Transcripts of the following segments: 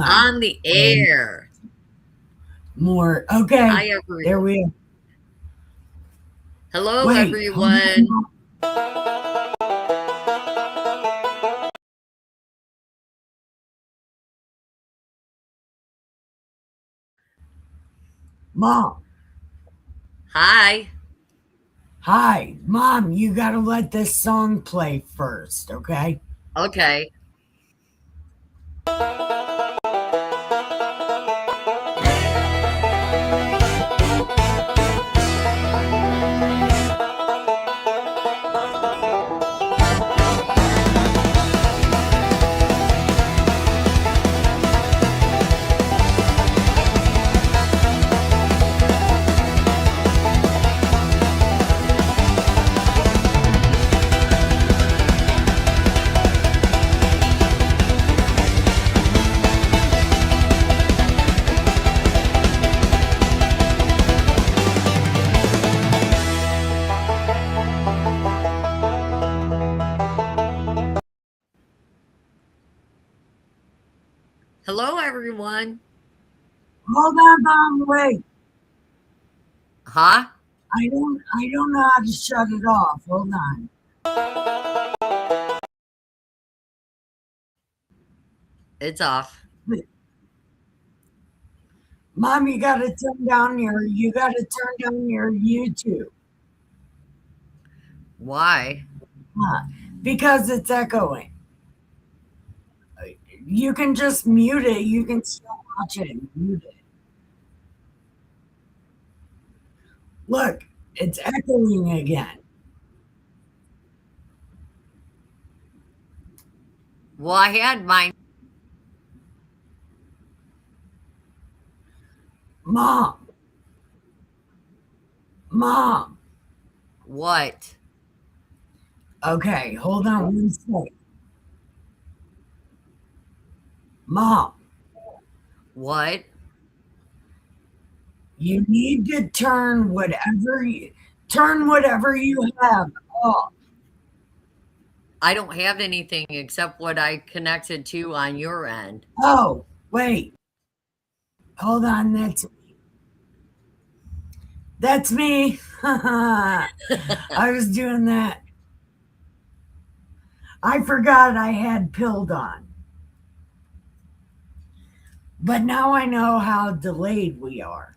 on. On the Or air. more. Okay. Hi, There everyone. we are. Hello, Wait. Hold everyone. on. Mom. Hi. Hi. Mom, you got to let this song play first, okay? Okay. Hello, everyone. Hold on, Mom. Wait. Huh? I don't know how to shut it off. Hold on. It's off. Mom, you got to turn down your YouTube. Why? Huh. Because it's echoing. You can just mute it. You can still watch it and mute it. Look, it's echoing again. Well, I had mine. Mom, Mom. What? Okay, hold on one second. Mom, What? you need to turn whatever you have off. I don't have anything except what I connected to on your end. Oh, wait. Hold on. That's me. I was doing that. I forgot I had pilled on. But now I know how delayed we are.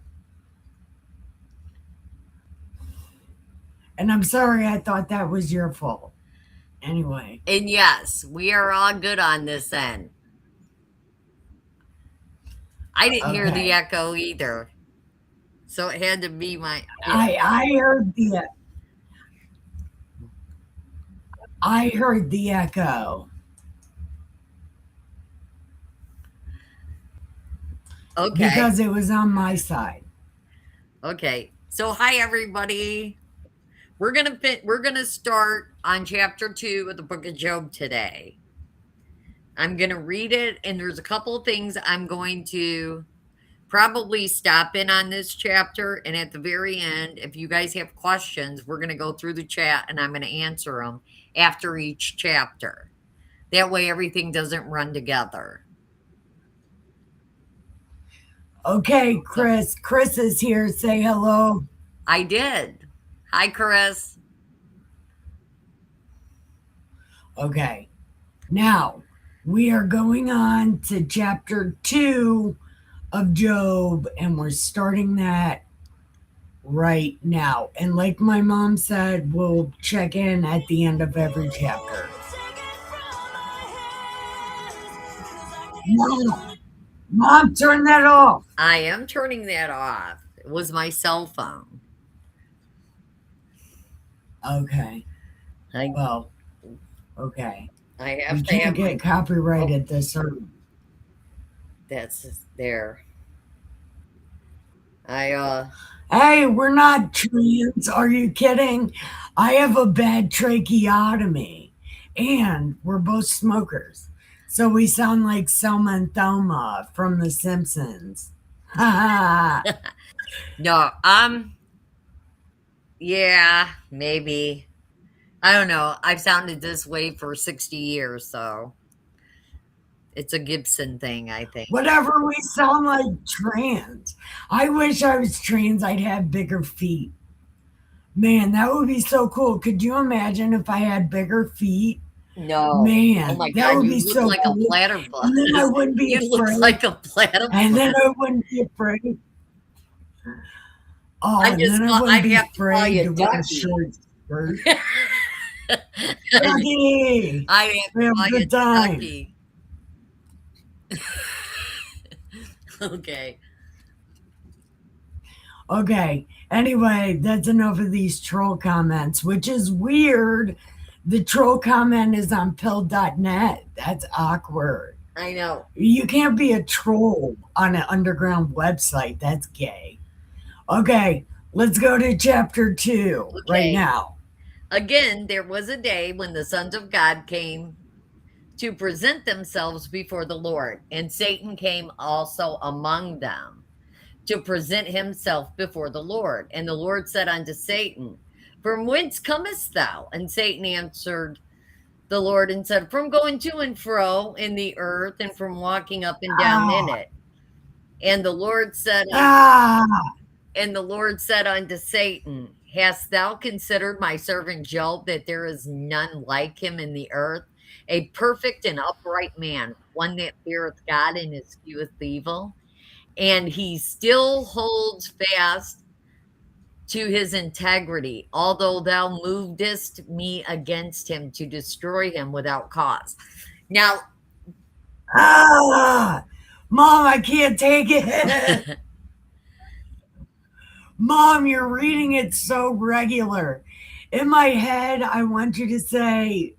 And I'm sorry I thought that was your fault. Anyway, And yes, we are all good on this end. I didn't hear the okay. echo either. So it had to be my. Yeah. I heard the echo Okay. because it was on my side. Okay. So hi everybody. We're gonna start on chapter 2 of the book of Job today. I'm gonna read it, and there's a couple of things I'm going to probably stop in on this chapter. And at the very end, if you guys have questions, we're gonna go through the chat and I'm gonna answer them after each chapter. That way everything doesn't run together. Okay, So Chris. Chris is here. Say hello. I did. Hi Chris. Okay. Now, we are going on to chapter 2 of Job, and we're starting that right now. And like my mom said, we'll check in at the end of every chapter. Mom, Mom, turn that off. I am turning that off. It was my cell phone. Okay. I Well, okay. I We have to can't have get my. Oh, copyrighted this early. that's there. I Hey, we're not trans. Are you kidding? I have a bad tracheotomy, and we're both smokers. So we sound like Selma and Thelma from The Simpsons. Ha no, yeah, maybe. I don't know. I've sounded this way for 60 years, so It's a Gibson thing, I think. Whatever, we sound like trans. I wish I was trans, I'd have bigger feet. Man, that would be so cool. Could you imagine if I had bigger feet? No. Oh my Man, that God, would you be look so like a cool. platypus. And then I wouldn't be You look afraid. like a And then platypus. I wouldn't be afraid. Oh, I and just then I thought wouldn't I'd be have to call afraid you to wear a Ducky. short skirt. Ducky! I have We to have call a you good time. Ducky. Okay. Okay. Anyway, that's enough of these troll comments, which is weird. The troll comment is on pill.net. That's awkward. I know. You can't be a troll on an underground website. That's gay. Okay, let's go to chapter 2 right Okay. now. Again, there was a day when the sons of God came to present themselves before the Lord, and Satan came also among them to present himself before the Lord. And the Lord said unto Satan, From whence comest thou? And Satan answered the Lord and said, From going to and fro in the earth, and from walking up and down in Ah, it. And the Lord said, ah, And the Lord said unto Satan, Hast thou considered my servant Job, that there is none like him in the earth, a perfect and upright man, one that feareth God and escheweth evil? And he still holds fast to his integrity, although thou movest me against him to destroy him without cause. Now, ah. Mom, I can't take it. Mom, you're reading it so regular. In my head, I want you to say,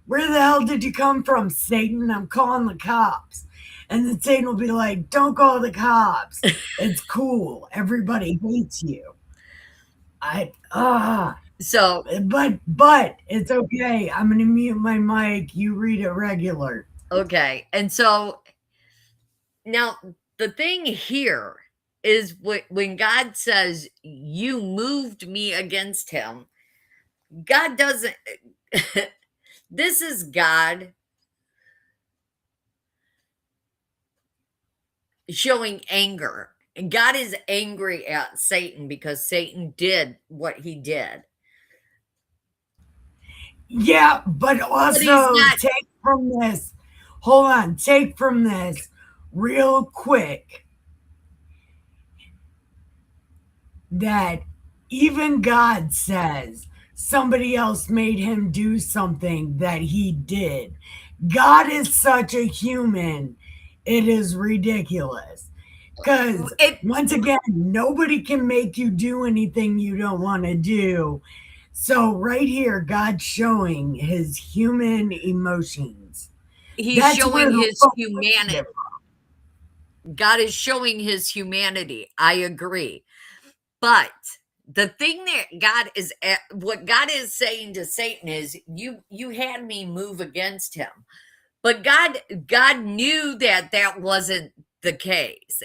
Where the hell did you come from, Satan? I'm calling the cops. And then Satan will be like, Don't call the cops. It's cool. Everybody hates you. so But it's okay. I'm gonna mute my mic. You read it regular. okay, and so now the thing here is when God says you moved me against him, God doesn't. This is God showing anger. And God is angry at Satan because Satan did what he did. Yeah, but But he's also not. take from this. Hold on, take from this real quick that even God says somebody else made him do something that he did. God is such a human, it is ridiculous. Because It, once again, nobody can make you do anything you don't want to do. So, right here, God's showing his human emotions. he's That's where showing the his focus humanity. is. God is showing his humanity. I agree. But the thing that what God is saying to Satan is, you had me move against him. But God knew that wasn't the case.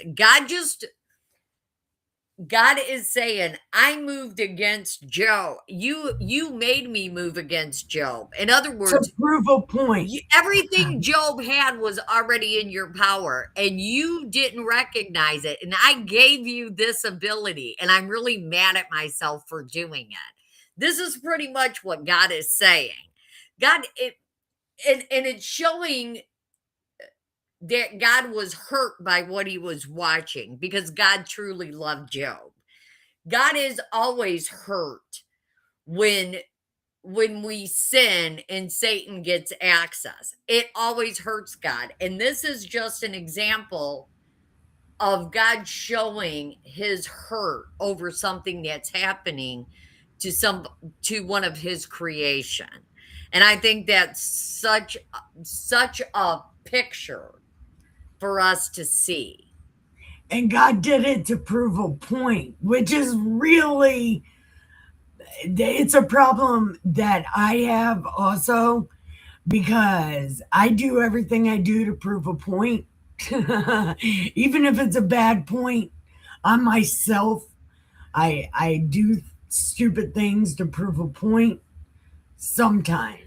God is saying, I moved against Job. You made me move against Job. In other To words, prove a point. everything Job had was already in your power, and you didn't recognize it. And I gave you this ability, and I'm really mad at myself for doing it. This is pretty much what God is saying. And it's showing that God was hurt by what he was watching, because God truly loved Job. God is always hurt when we sin and Satan gets access. It always hurts God. And this is just an example of God showing his hurt over something that's happening to one of his creation. And I think that's such a picture for us to see. And God did it to prove a point, which is really, it's a problem that I have also, because I do everything I do to prove a point, even if it's a bad point on myself. I do stupid things to prove a point sometimes.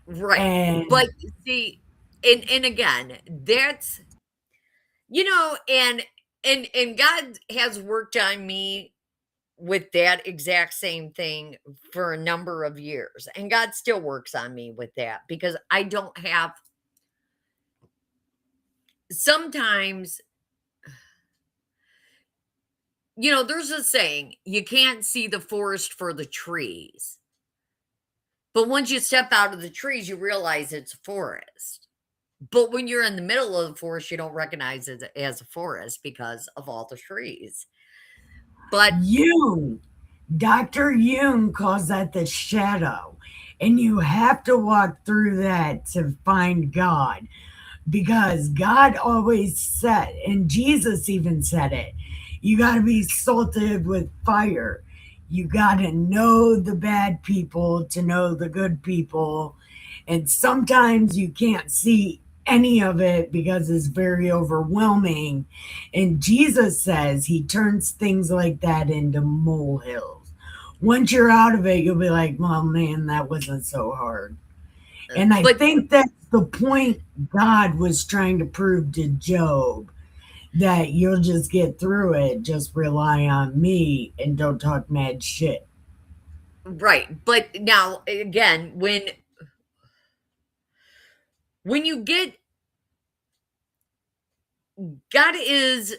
Right. And But see, and again, that's, and God has worked on me with that exact same thing for a number of years. And God still works on me with that because I don't have sometimes, there's a saying, you can't see the forest for the trees. But once you step out of the trees, you realize it's a forest. But when you're in the middle of the forest, you don't recognize it as a forest because of all the trees. But Jung, Dr. Jung calls that the shadow. And you have to walk through that to find God, because God always said, and Jesus even said it, you got to be salted with fire. You got to know the bad people to know the good people. And sometimes you can't see any of it because it's very overwhelming. And Jesus says he turns things like that into molehills. Once you're out of it, you'll be like, well, man, that wasn't so hard. And I but think that's the point God was trying to prove to Job, that you'll just get through it. Just rely on me and don't talk mad shit. right. But now again, when you get God is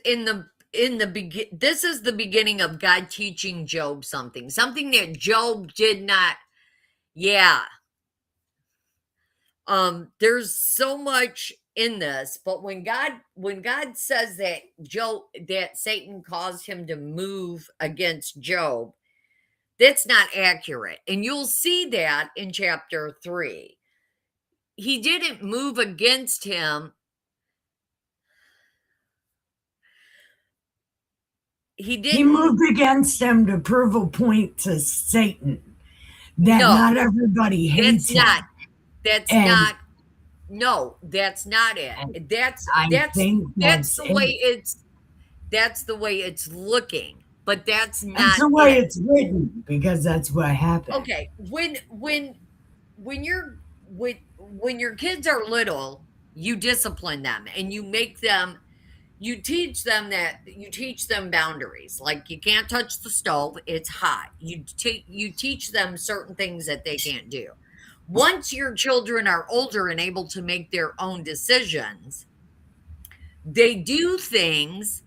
in the begin this is the beginning of God teaching Job something that Job did not. Yeah. There's so much in this, but when God says that Satan caused him to move against Job, that's not accurate. And you'll see that in chapter 3. He didn't move against him. He He didn't. moved against him to prove a point to Satan that No, not everybody that's hates not. him. That's And not. No, that's not it. That's I that's think that's that's the way it. it's looking, but that's That's not the way it. it's written, because that's what happened. Okay, when your kids are little, you discipline them and you teach them boundaries. Like you can't touch the stove, it's hot. You teach them certain things that they can't do. Once your children are older and able to make their own decisions, they do things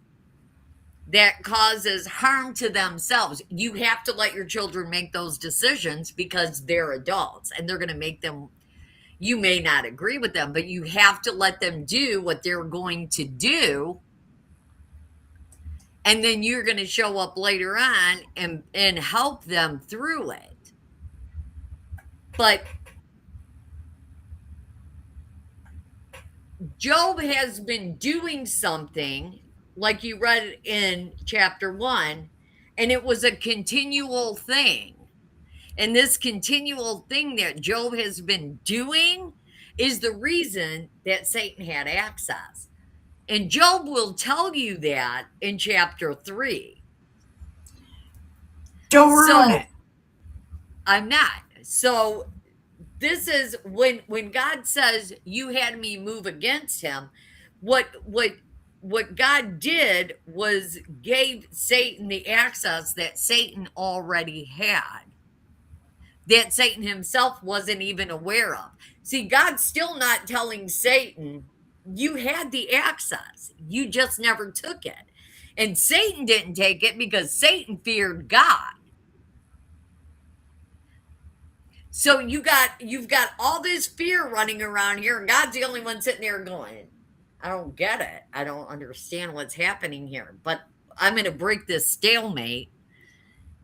that causes harm to themselves. You have to let your children make those decisions because they're adults and they're going to make them. You may not agree with them, but you have to let them do what they're going to do. And then you're going to show up later on and help them through it. But Job has been doing something like you read in chapter 1, and it was a continual thing. And this continual thing that Job has been doing is the reason that Satan had access. And Job will tell you that in chapter 3. Don't ruin So it. I'm not. So this is when God says you had me move against him, what God did was gave Satan the access that Satan already had, that Satan himself wasn't even aware of. See, God's still not telling Satan, you had the access, you just never took it. And Satan didn't take it because Satan feared God. So you've got all this fear running around here, and God's the only one sitting there going, I don't get it. I don't understand what's happening here. But I'm going to break this stalemate,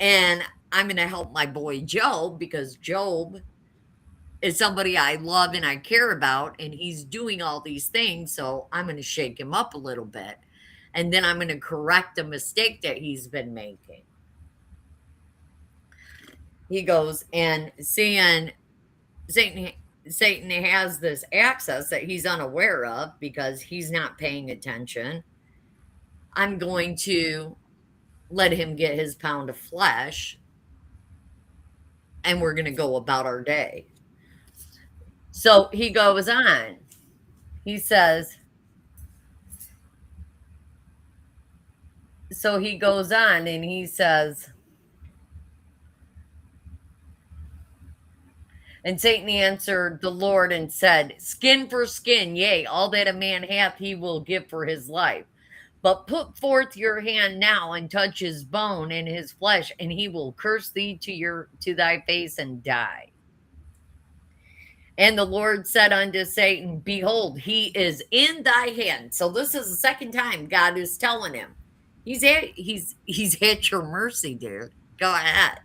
and I'm going to help my boy Job, because Job is somebody I love and I care about, and he's doing all these things. So I'm going to shake him up a little bit, and then I'm going to correct a mistake that he's been making. He goes and seeing Satan has this access that he's unaware of because he's not paying attention. I'm going to let him get his pound of flesh, and we're going to go about our day. So he goes on. He says, so he goes on and he says, and Satan answered the Lord and said, skin for skin, yea, all that a man hath he will give for his life. But put forth your hand now and touch his bone and his flesh, and he will curse thee to thy face and die. And the Lord said unto Satan, behold, he is in thy hand. So this is the second time God is telling him, he's at your mercy, dude. Go ahead.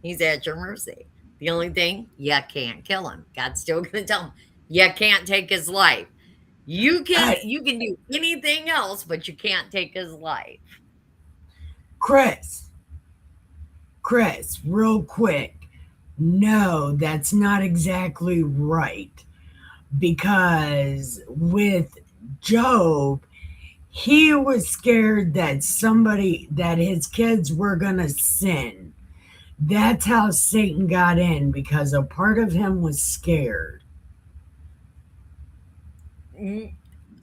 He's at your mercy. The only thing, you can't kill him. God's still going to tell him, you can't take his life. You can do anything else, but you can't take his life. Chris, real quick. No, that's not exactly right. Because with Job, he was scared that his kids were going to sin. That's how Satan got in, because a part of him was scared.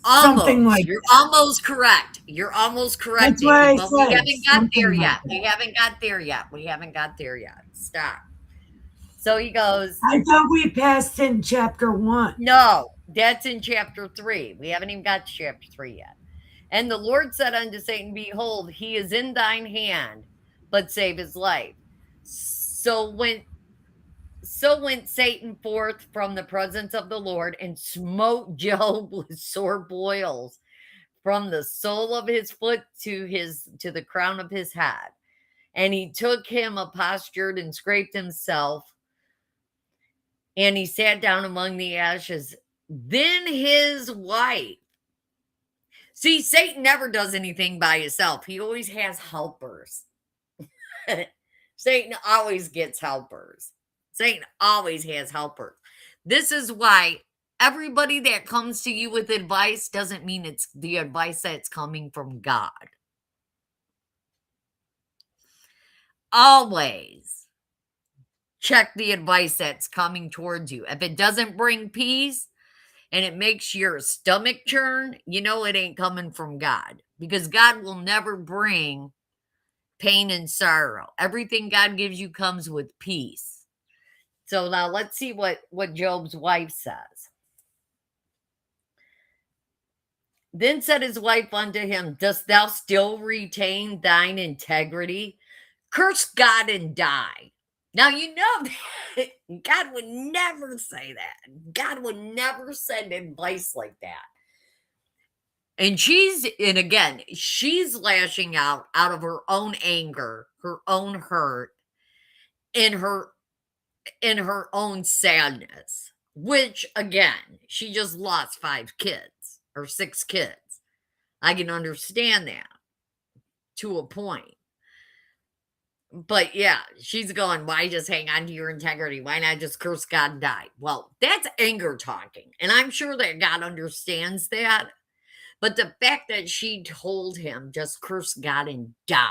Almost. You're almost correct. You're almost correct. That's what I but said. We haven't got there Something yet. like that. We haven't got there yet. We haven't got there yet. Stop. So he goes, I thought we passed in chapter 1. no, that's in chapter 3. We haven't even got to chapter 3 yet. And the Lord said unto Satan, behold, he is in thine hand, but save his life. So went Satan forth from the presence of the Lord and smote Job with sore boils from the sole of his foot to the crown of his head. And he took him a potsherd and scraped himself, and he sat down among the ashes. Then his wife. See, Satan never does anything by himself. He always has helpers. Satan always gets helpers. Satan always has helpers. This is why everybody that comes to you with advice doesn't mean it's the advice that's coming from God. Always check the advice that's coming towards you. If it doesn't bring peace and it makes your stomach churn, you know it ain't coming from God, because God will never bring pain and sorrow. Everything God gives you comes with peace. So now let's see what Job's wife says. Then said his wife unto him, dost thou still retain thine integrity? Curse God and die. Now, you know that God would never say that. God would never send advice like that. And again, she's lashing out of her own anger, her own hurt, in her own sadness, which, again, she just lost 5 kids or 6 kids. I can understand that to a point. But yeah, she's going, why just hang on to your integrity? Why not just curse God and die? Well, that's anger talking. And I'm sure that God understands that. But the fact that she told him just curse God and die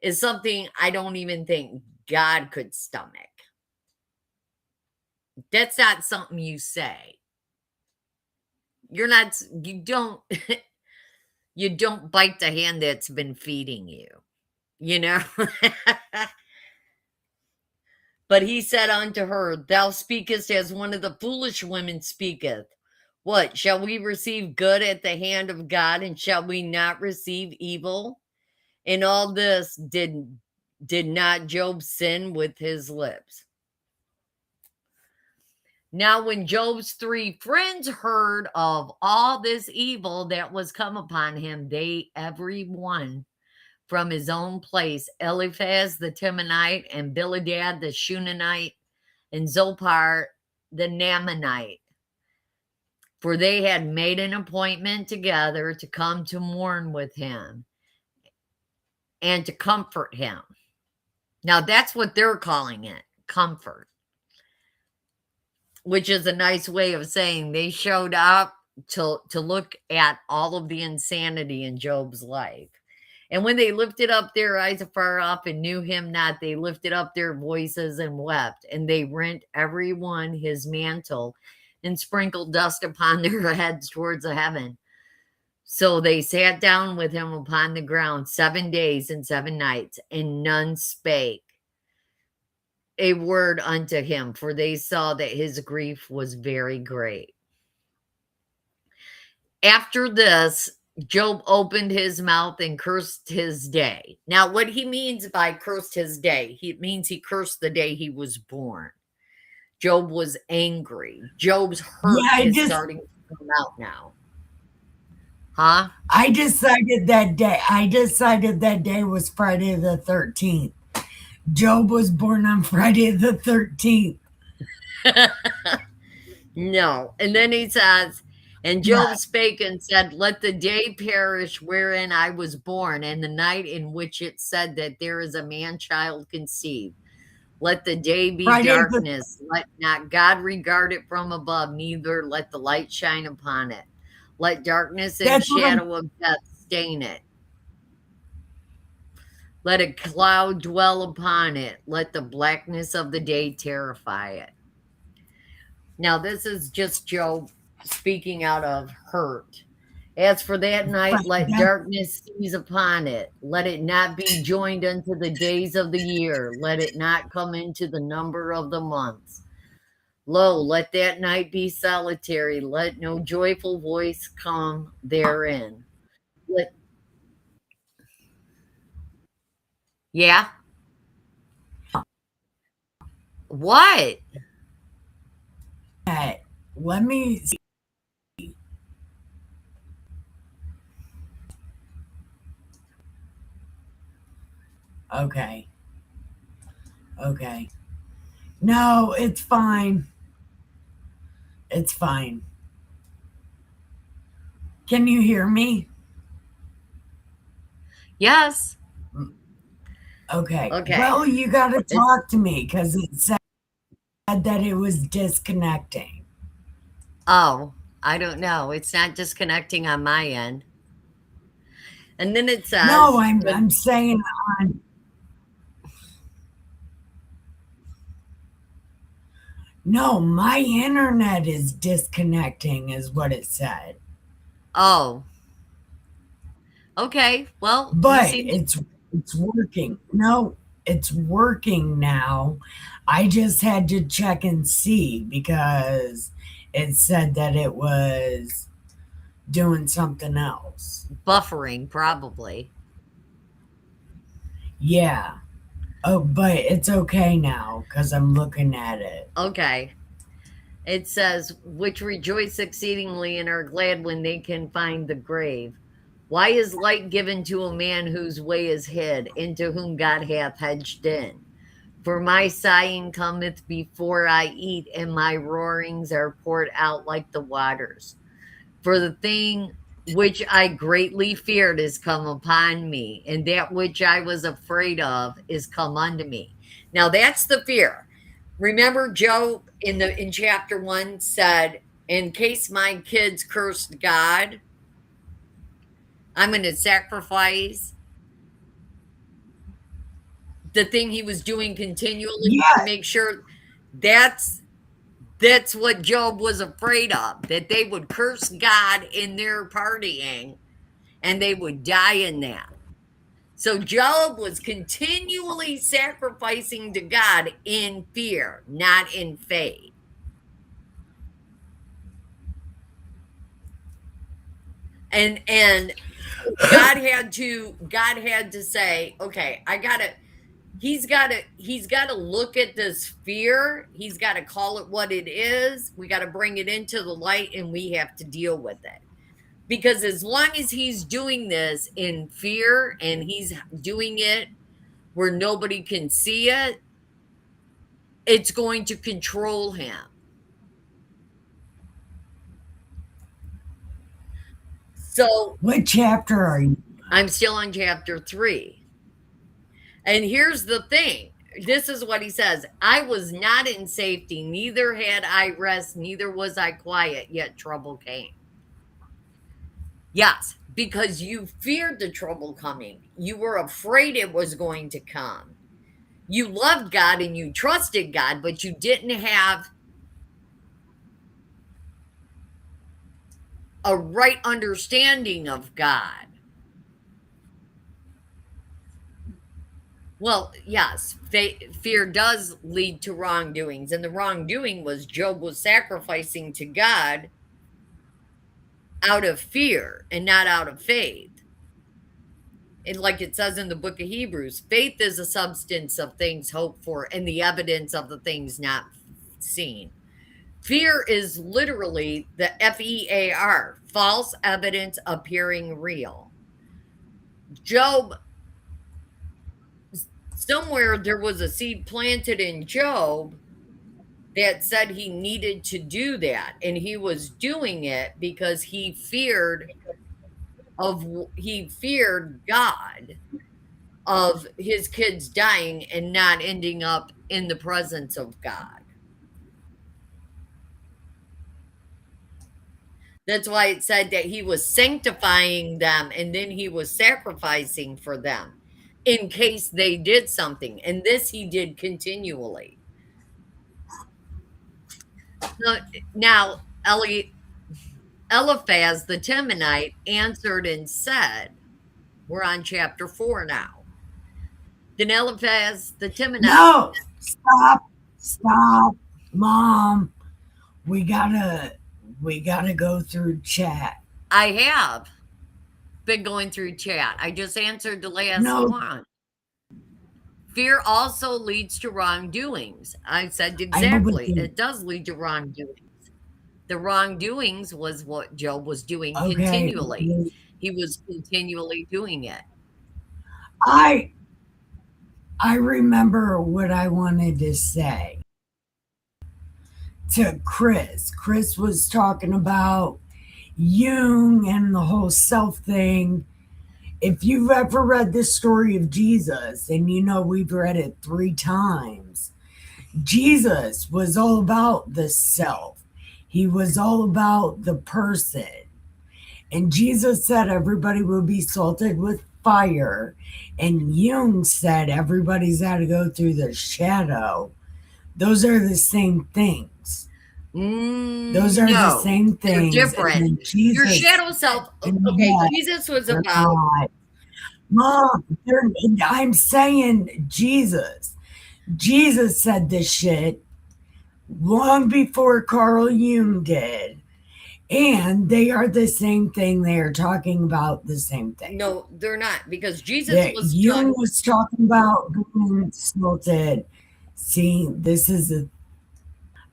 is something I don't even think God could stomach. That's not something you say. You don't bite the hand that's been feeding you. You know? But he said unto her, thou speakest as one of the foolish women speaketh. What, shall we receive good at the hand of God, and shall we not receive evil? In all this did not Job sin with his lips. Now, when Job's 3 friends heard of all this evil that was come upon him, they every one from his own place, Eliphaz the Temanite, and Bildad the Shunammite, and Zophar the Naamanite, for they had made an appointment together to come to mourn with him and to comfort him. Now, that's what they're calling it, comfort, which is a nice way of saying they showed up to look at all of the insanity in Job's life. And when they lifted up their eyes afar off and knew him not, they lifted up their voices and wept. And they rent every one his mantle and sprinkled dust upon their heads towards the heaven. So they sat down with him upon the ground 7 days and 7 nights, and none spake a word unto him, for they saw that his grief was very great. After this, Job opened his mouth and cursed his day. Now, what he means by cursed his day, it means he cursed the day he was born. Job was angry. Job's hurt is starting to come out now. Huh? I decided that day was Friday the 13th. Job was born on Friday the 13th. No. And then he says, and Job spake and said, let the day perish wherein I was born, and the night in which it said that there is a man-child conceived. Let the day be darkness. Let not God regard it from above, neither let the light shine upon it. Let darkness and shadow of death stain it. Let a cloud dwell upon it. Let the blackness of the day terrify it. Now, this is just Job speaking out of hurt. As for that night, let darkness seize upon it. Let it not be joined unto the days of the year. Let it not come into the number of the months. Lo, let that night be solitary. Let no joyful voice come therein. Yeah? What? Let me see. Okay. No, it's fine. It's fine. Can you hear me? Yes. Okay. Well, you got to talk to me because it said that it was disconnecting. Oh, I don't know. It's not disconnecting on my end. And then it says... No, I'm saying on... No, my internet is disconnecting is what it said. Oh. Okay, well... But it's working. No, it's working now. I just had to check and see because it said that it was doing something else. Buffering, probably. Yeah. Oh, but it's okay now because I'm looking at it. Okay. It says, which rejoice exceedingly and are glad when they can find the grave. Why is light given to a man whose way is hid, into whom God hath hedged in? For my sighing cometh before I eat, and my roarings are poured out like the waters. For the thing which I greatly feared is come upon me, and that which I was afraid of is come unto me. Now that's the fear. Remember, Job in chapter 1 said, in case my kids cursed God, I'm going to sacrifice the thing he was doing continually to make sure that's what Job was afraid of, that they would curse God in their partying and they would die in that. So Job was continually sacrificing to God in fear, not in faith. And God had to say, okay, he's got to look at this fear. He's got to call it what it is. We got to bring it into the light and we have to deal with it. Because as long as he's doing this in fear and he's doing it where nobody can see it, it's going to control him. So, what chapter are you? I'm still on chapter 3. And here's the thing. This is what he says. I was not in safety, neither had I rest, neither was I quiet, yet trouble came. Yes, because you feared the trouble coming. You were afraid it was going to come. You loved God and you trusted God, but you didn't have a right understanding of God. Well, yes, fear does lead to wrongdoings, and the wrongdoing was Job was sacrificing to God out of fear and not out of faith. And like it says in the book of Hebrews, faith is a substance of things hoped for and the evidence of the things not seen. Fear is literally the FEAR, false evidence appearing real. Job, somewhere there was a seed planted in Job that said he needed to do that, and he was doing it because he feared God of his kids dying and not ending up in the presence of God. That's why it said that he was sanctifying them and then he was sacrificing for them in case they did something. And this he did continually. Now Eliphaz the Temanite answered and said, we're on chapter 4 now. Then Eliphaz the Temanite. No, stop, Mom. We gotta go through chat. I have been going through chat. I just answered the last one. Fear also leads to wrongdoings. I said exactly. It does lead to wrongdoings. The wrongdoings was what Job was doing continually. He was continually doing it. I remember what I wanted to say to Chris. Chris was talking about Jung and the whole self thing. If you've ever read the story of Jesus, and you know we've read it 3 times, Jesus was all about the self. He was all about the person. And Jesus said everybody will be salted with fire. And Jung said everybody's got to go through the shadow. Those are the same things. Those are the same things. They're different. Your shadow self. Okay, Jesus was about. Mom, I'm saying Jesus. Jesus said this shit long before Carl Jung did. And they are the same thing. They are talking about the same thing. No, they're not, because Jesus was Jung was talking about being salted. See,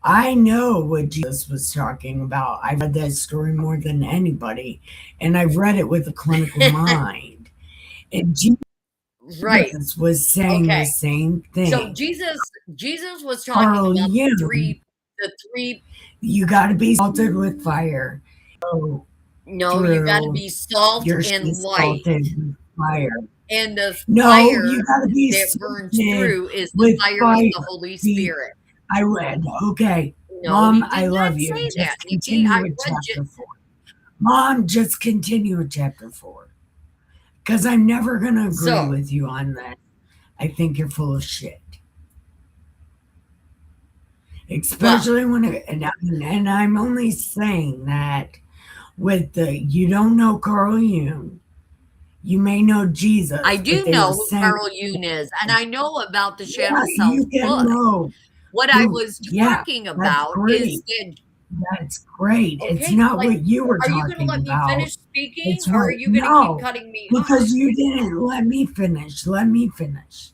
I know what Jesus was talking about. I've read that story more than anybody, and I've read it with a clinical mind. And Jesus was saying the same thing. So Jesus was talking about the three. You got to be salted with fire. No, you got to be salt and light. Fire. And the fire you gotta be that burns through is the fire of the Holy Spirit. I read. Okay. No, Mom, I love you. Just continue with chapter 4. Mom, just continue with chapter 4. Because I'm never going to agree with you on that. I think you're full of shit. Especially and I'm only saying that with you don't know Carl Jung. You may know Jesus. I do know who Carl Jung is, and I know about the Shadow Self book. What I was talking about is that. That's great. Okay, it's not what you were talking about. Are you going to let me finish speaking, or are you going to keep cutting me off? Because you didn't let me finish. Let me finish.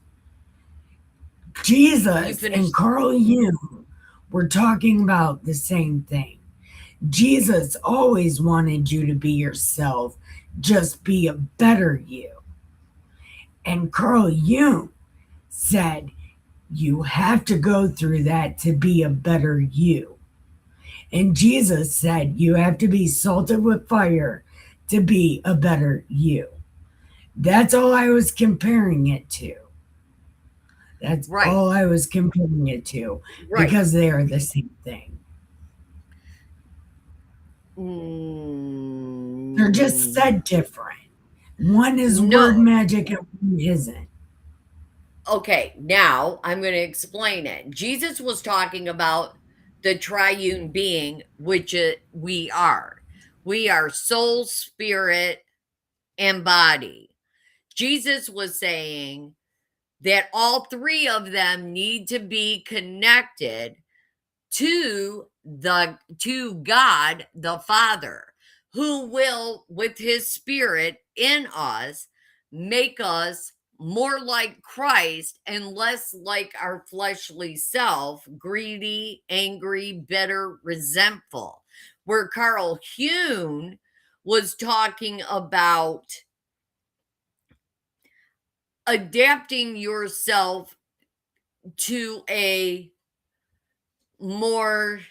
Jesus and Carl Jung were talking about the same thing. Jesus always wanted you to be yourself. Just be a better you. And Carl Jung said, you have to go through that to be a better you. And Jesus said, you have to be salted with fire to be a better you. That's all I was comparing it to. That's all I was comparing it to. Because they are the same thing. They're just said different. One is word No. magic and one isn't. Okay, now I'm going to explain it. Jesus was talking about the triune being, which we are. We are soul, spirit, and body. Jesus was saying that all three of them need to be connected to God the Father, who will, with his spirit in us, make us more like Christ and less like our fleshly self, greedy, angry, bitter, resentful. Where Carl Jung was talking about adapting yourself to a more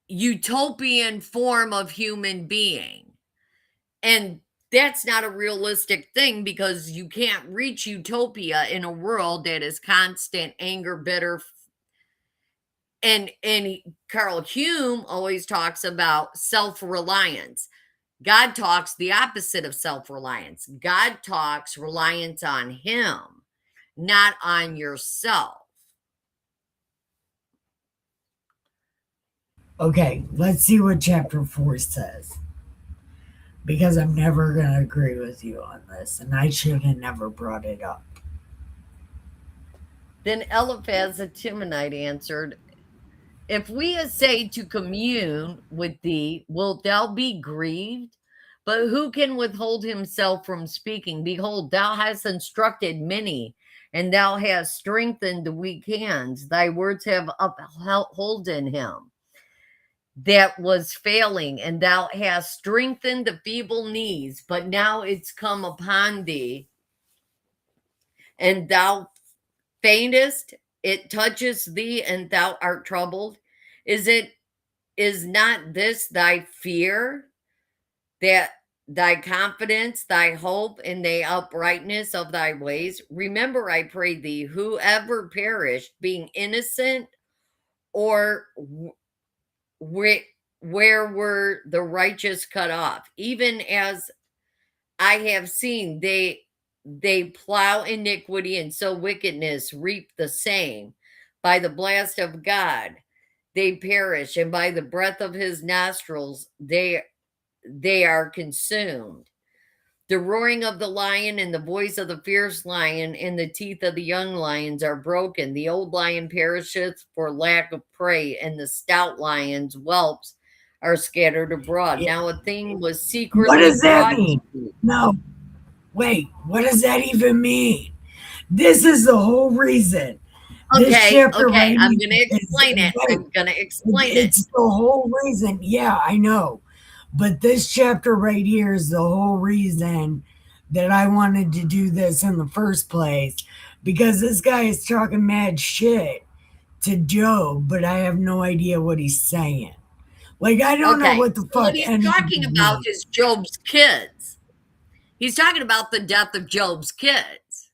utopian form of human being. And that's not a realistic thing because you can't reach utopia in a world that is constant anger, bitter. And Carl Hume always talks about self-reliance. God talks the opposite of self-reliance. God talks reliance on him, not on yourself. Okay, let's see what chapter 4 says. Because I'm never going to agree with you on this, and I should have never brought it up. Then Eliphaz the Temanite answered, if we essay to commune with thee, wilt thou be grieved? But who can withhold himself from speaking? Behold, thou hast instructed many, and thou hast strengthened the weak hands. Thy words have upholden him that was failing, and thou hast strengthened the feeble knees. But now it's come upon thee, and thou faintest, it touches thee, and thou art troubled. Is not this thy fear, that thy confidence, thy hope in the uprightness of thy ways? Remember, I pray thee, whoever perished, being innocent, or where were the righteous cut off? Even as I have seen, they plow iniquity and sow wickedness, reap the same. By the blast of God they perish, and by the breath of his nostrils they are consumed. The roaring of the lion and the voice of the fierce lion and the teeth of the young lions are broken. The old lion perisheth for lack of prey, and the stout lion's whelps are scattered abroad. Yeah. Now a thing was What secretly does that brought mean? to me. No, wait, what does that even mean? This is the whole reason. This chapter Okay, right I'm here gonna explain it. wait, I'm gonna explain it. it's the whole reason. Yeah, I know. But this chapter right here is the whole reason that I wanted to do this in the first place. Because this guy is talking mad shit to Job, but I have no idea what he's saying. Like, I don't know Okay, what the so what fuck he's any of talking it about means. is Job's kids. He's talking about the death of Job's kids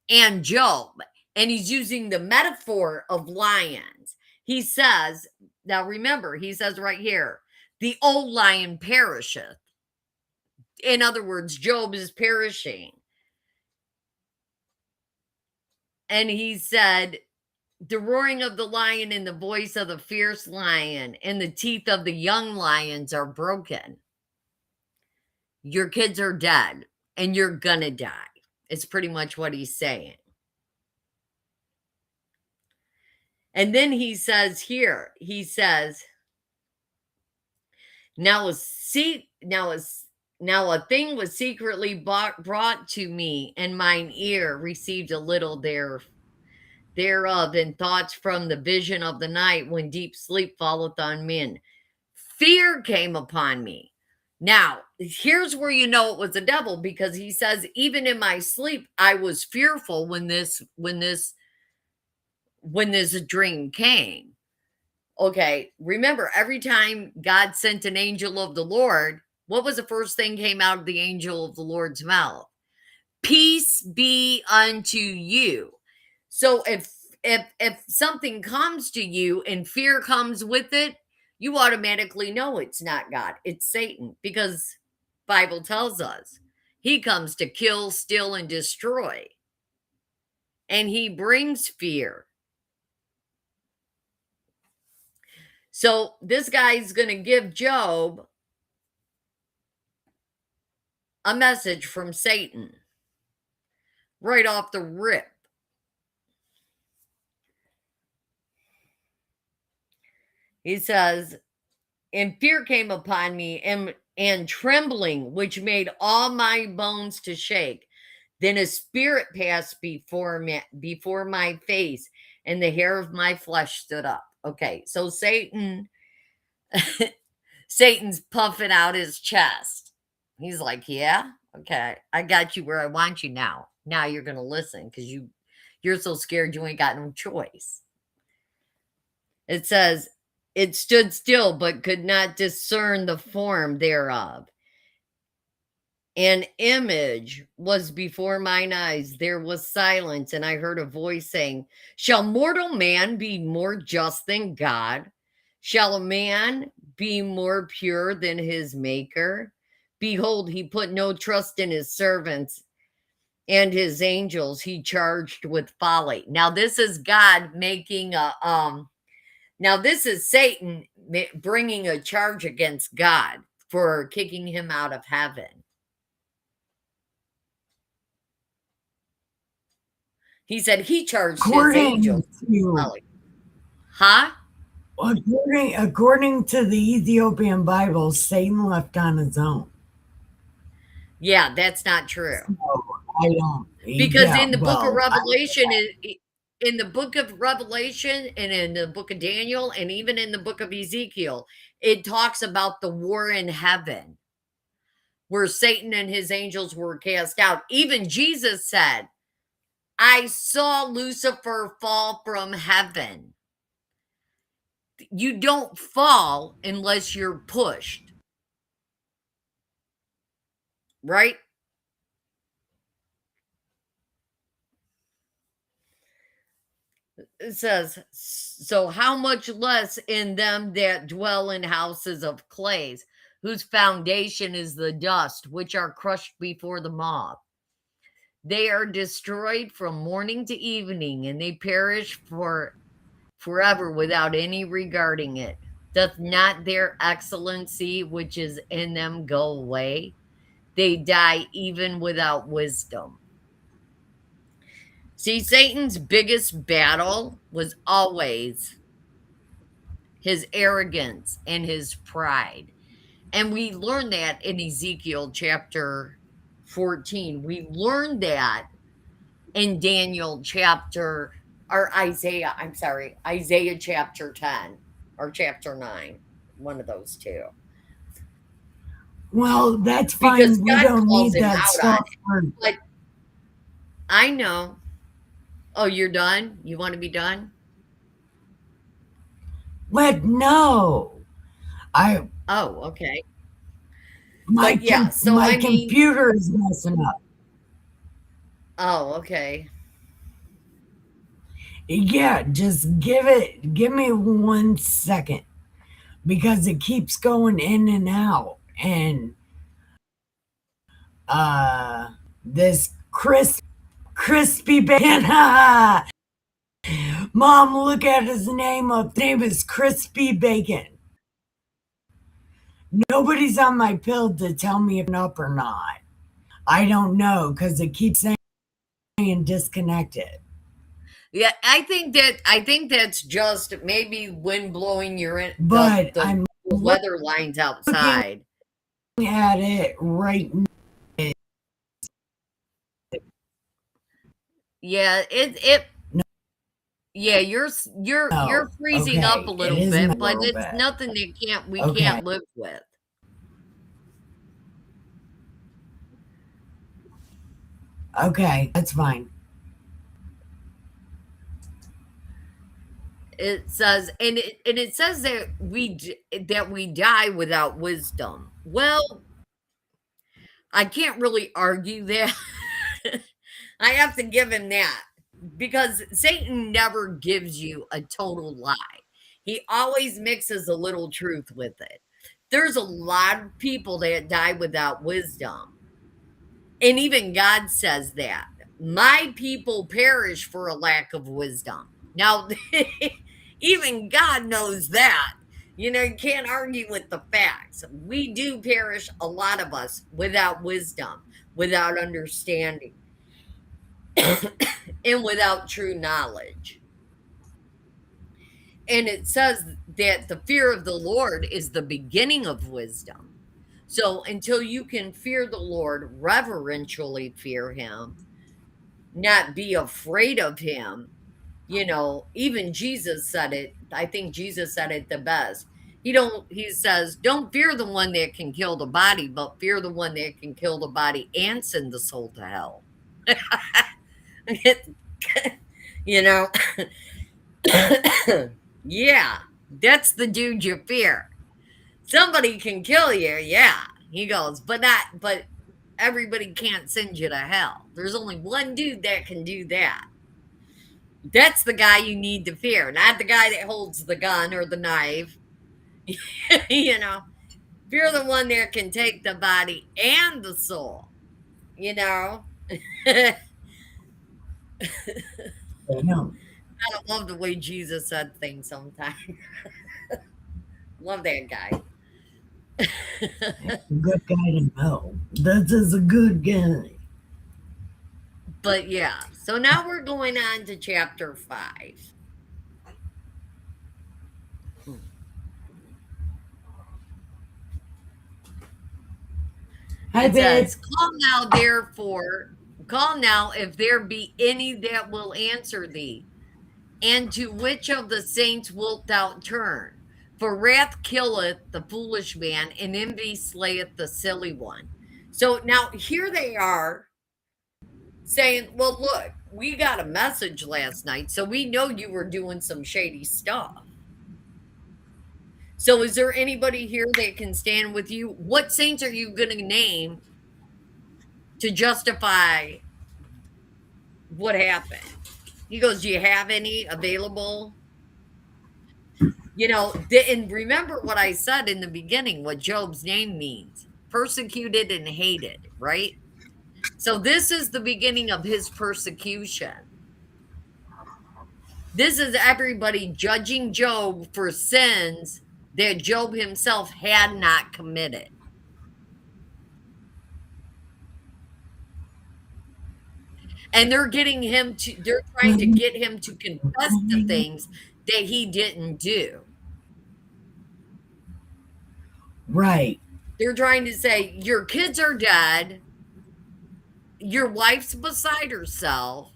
and Job, and he's using the metaphor of lions. He says, now remember, he says right here, the old lion perisheth. In other words, Job is perishing. And he said, the roaring of the lion and the voice of the fierce lion and the teeth of the young lions are broken. Your kids are dead and you're gonna die. It's pretty much what he's saying. And then he says here, he says, now a thing was secretly brought to me, and mine ear received a little thereof, and thoughts from the vision of the night when deep sleep falleth on men. Fear came upon me. Now, here's where you know it was the devil, because he says, even in my sleep, I was fearful when this dream came. Okay, remember, every time God sent an angel of the Lord, what was the first thing came out of the angel of the Lord's mouth? Peace be unto you. So if something comes to you and fear comes with it, you automatically know it's not God, it's Satan, because Bible tells us he comes to kill, steal, and destroy. And he brings fear. So this guy's going to give Job a message from Satan right off the rip. He says, and fear came upon me, and trembling, which made all my bones to shake. Then a spirit passed before my face, and the hair of my flesh stood up. Okay, so Satan's puffing out his chest. He's like, yeah, okay, I got you where I want you now. Now you're gonna listen, because you're so scared you ain't got no choice. It says, it stood still, but could not discern the form thereof. An image was before mine eyes. There was silence, and I heard a voice saying, shall mortal man be more just than God? Shall a man be more pure than his maker? Behold, he put no trust in his servants, and his angels he charged with folly. Now this is God making a now this is Satan bringing a charge against God for kicking him out of heaven. He said he charged his angels. Huh? According to the Ethiopian Bible, Satan left on his own. Yeah, that's not true. So I don't. Because in the book of Revelation, in the book of Revelation and in the book of Daniel and even in the book of Ezekiel, it talks about the war in heaven where Satan and his angels were cast out. Even Jesus said, I saw Lucifer fall from heaven. You don't fall unless you're pushed. Right? It says, so how much less in them that dwell in houses of clays, whose foundation is the dust, which are crushed before the moth. They are destroyed from morning to evening, and they perish forever without any regarding it. Doth not their excellency which is in them go away? They die even without wisdom. See, Satan's biggest battle was always his arrogance and his pride. And we learned that in Ezekiel chapter 14. We learned that in Isaiah chapter 10 or chapter 9, one of those two. Well, that's fine. Because we don't need that stuff. But I know. Oh, you're done? You want to be done? But no. Oh, okay. My computer is messing up. Oh, okay. Yeah, just give me 1 second, because it keeps going in and out, and this crispy bacon. Mom, look at his name up. His name is Crispy Bacon. Nobody's on my pill to tell me if I'm up or not. I don't know, because it keeps saying disconnected. Yeah, I think that's just maybe wind blowing but the weather lines outside. At it right now. Yeah, yeah, you're freezing up a little bit, but it's nothing that we can't live with. Okay, that's fine. It says, and it says that we die without wisdom. Well, I can't really argue that. I have to give him that. because Satan never gives you a total lie. He always mixes a little truth with it. There's a lot of people that die without wisdom. And even God says that. My people perish for a lack of wisdom. Now, even God knows that. You can't argue with the facts. We do perish, a lot of us, without wisdom, without understanding, and without true knowledge. And it says that the fear of the Lord is the beginning of wisdom. So until you can fear the Lord, reverentially fear him, not be afraid of him, even Jesus said it. I think Jesus said it the best. He says, don't fear the one that can kill the body, but fear the one that can kill the body and send the soul to hell. you know Yeah, that's the dude you fear. Somebody can kill you, yeah. He goes, but everybody can't send you to hell. There's only one dude that can do that. That's the guy you need to fear, not the guy that holds the gun or the knife. you know, fear the one that can take the body and the soul. I Damn. love the way Jesus said things sometimes. Love that guy. A good guy to know. This is a good guy. But yeah, so now we're going on to chapter 5. Hi, It babe. says, call now if there be any that will answer thee. And to which of the saints wilt thou turn? For wrath killeth the foolish man, and envy slayeth the silly one. So now here they are saying, well, look, we got a message last night, so we know you were doing some shady stuff. So is there anybody here that can stand with you? What saints are you going to name to justify what happened? He goes, do you have any available? And remember what I said in the beginning, what Job's name means: persecuted and hated, right? So this is the beginning of his persecution. This is everybody judging Job for sins that Job himself had not committed. And they're trying to get him to confess the things that he didn't do. Right. They're trying to say, your kids are dead, your wife's beside herself,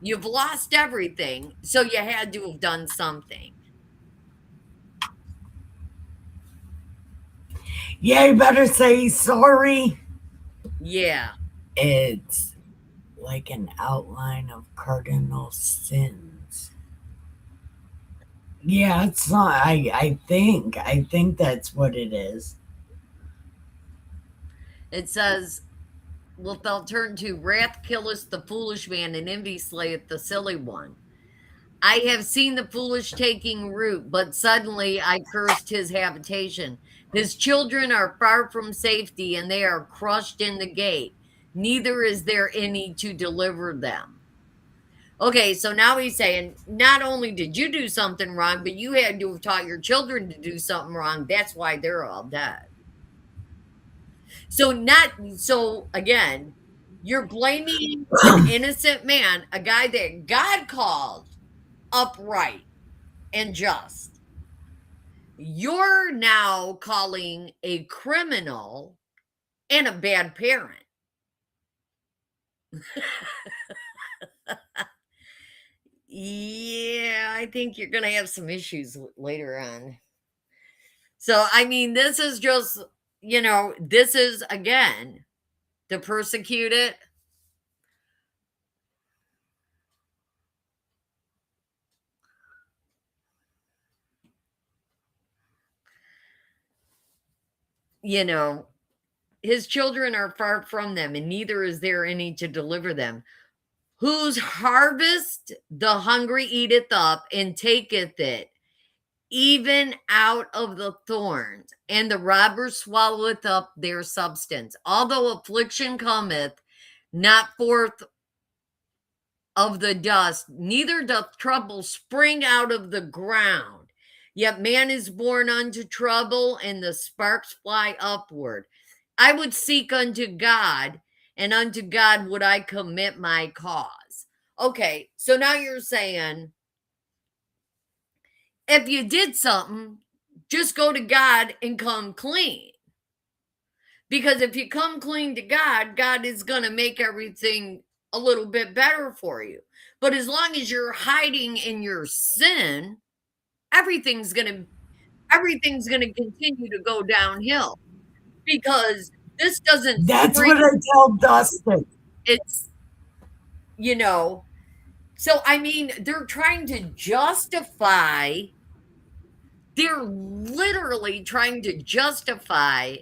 you've lost everything, so you had to have done something. Yeah, you better say sorry. Yeah. It's like an outline of cardinal sins. Yeah, it's not. I think that's what it is. It says, wilt thou turn to wrath killeth the foolish man, and envy slayeth the silly one. I have seen the foolish taking root, but suddenly I cursed his habitation. His children are far from safety, and they are crushed in the gate. Neither is there any to deliver them. Okay, so now he's saying, not only did you do something wrong, but you had to have taught your children to do something wrong. That's why they're all dead. So again, you're blaming an innocent man, a guy that God called upright and just. You're now calling a criminal and a bad parent. Yeah, I think you're going to have some issues later on. So, I mean, this is just, this is, again, the persecuted. His children are far from them, and neither is there any to deliver them. Whose harvest the hungry eateth up and taketh it, even out of the thorns, and the robber swalloweth up their substance. Although affliction cometh not forth of the dust, neither doth trouble spring out of the ground. Yet man is born unto trouble, and the sparks fly upward. I would seek unto God, and unto God would I commit my cause. Okay, so now you're saying if you did something, just go to God and come clean. Because if you come clean to God, God is going to make everything a little bit better for you. But as long as you're hiding in your sin, everything's going to continue to go downhill, because this doesn't That's spring. what I tell Dustin. It's, you know, so I mean, they're trying to justify, they're literally trying to justify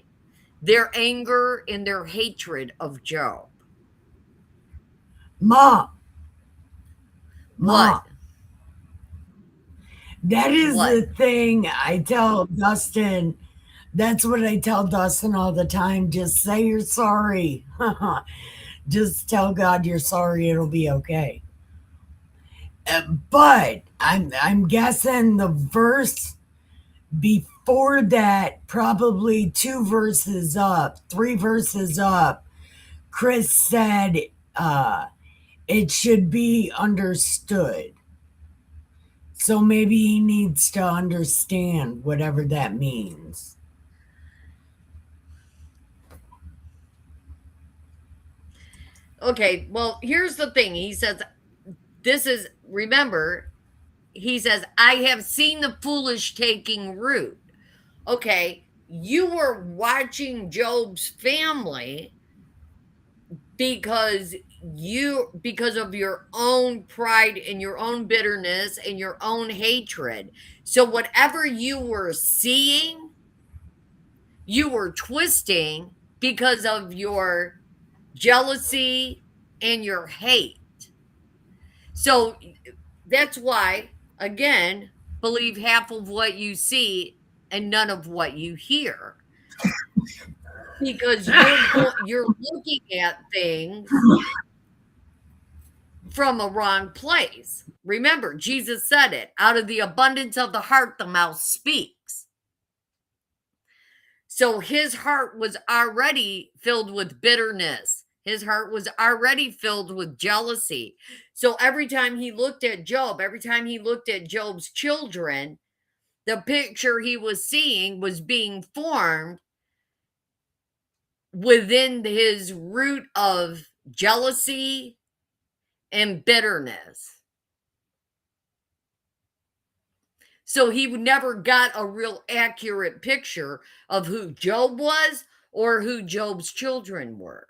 their anger and their hatred of Job. Mom. What? That is What? the thing I tell Dustin. That's what I tell Dustin all the time. Just say you're sorry. Just tell God you're sorry. It'll be okay. But I'm guessing the verse before that, probably 3 verses up, Chris said it should be understood. So maybe he needs to understand whatever that means. Okay, well, here's the thing. He says, remember, he says, I have seen the foolish taking root. Okay, you were watching Job's family because of your own pride and your own bitterness and your own hatred. So whatever you were seeing, you were twisting because of your jealousy and your hate. So that's why, again, believe half of what you see and none of what you hear. Because you're looking at things from a wrong place. Remember, Jesus said it, out of the abundance of the heart, the mouth speaks. So his heart was already filled with bitterness. His heart was already filled with jealousy. So every time he looked at Job, every time he looked at Job's children, the picture he was seeing was being formed within his root of jealousy and bitterness. So he never got a real accurate picture of who Job was or who Job's children were.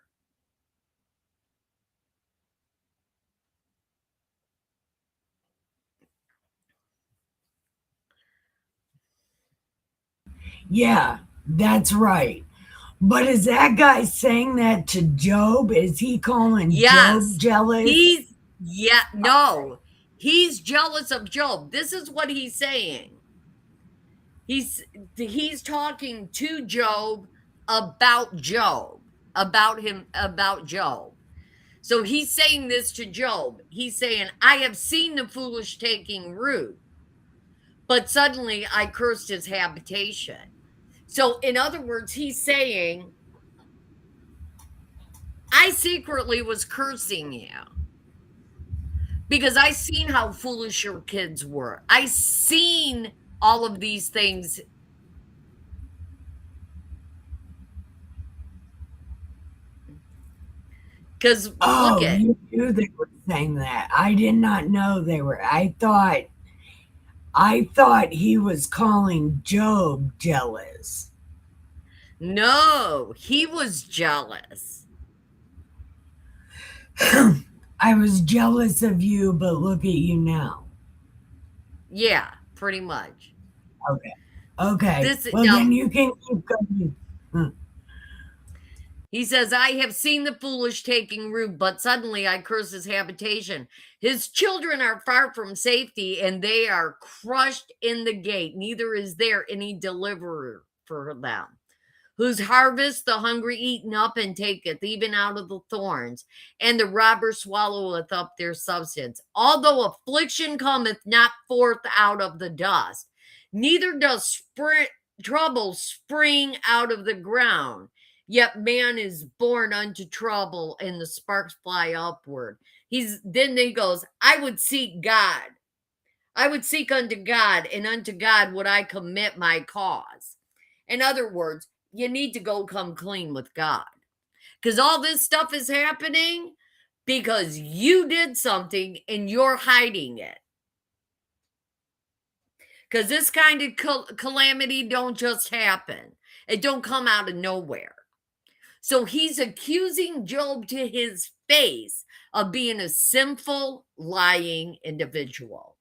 Yeah, that's right. But is that guy saying that to Job? Is he calling Yes. Job jealous? No. He's jealous of Job. This is what he's saying. He's talking to Job about Job, about Job. So he's saying this to Job. He's saying, I have seen the foolish taking root, but suddenly I cursed his habitation. So in other words, he's saying, I secretly was cursing you because I seen how foolish your kids were. I seen all of these things. Because look at, you knew they were saying that. I did not know they were. I thought he was calling Job jealous. No, he was jealous. I was jealous of you, but look at you now. Yeah, pretty much. Okay. Then you can keep going. He says, I have seen the foolish taking root, but suddenly I curse his habitation. His children are far from safety, and they are crushed in the gate. Neither is there any deliverer for them. Whose harvest the hungry eaten up and taketh, even out of the thorns, and the robber swalloweth up their substance. Although affliction cometh not forth out of the dust, neither does trouble spring out of the ground. Yet man is born unto trouble, and the sparks fly upward. Then he goes, I would seek God. I would seek unto God, and unto God would I commit my cause. In other words, you need to go come clean with God. Because all this stuff is happening because you did something and you're hiding it. Because this kind of calamity don't just happen. It don't come out of nowhere. So he's accusing Job to his face of being a sinful, lying individual.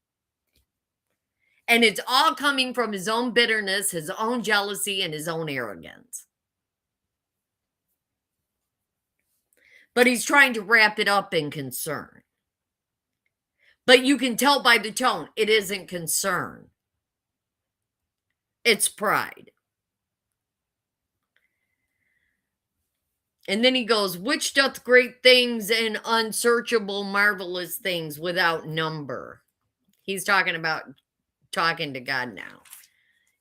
And it's all coming from his own bitterness, his own jealousy, and his own arrogance. But he's trying to wrap it up in concern. But you can tell by the tone, it isn't concern. It's pride. And then he goes, which doth great things and unsearchable marvelous things without number. He's talking to God now.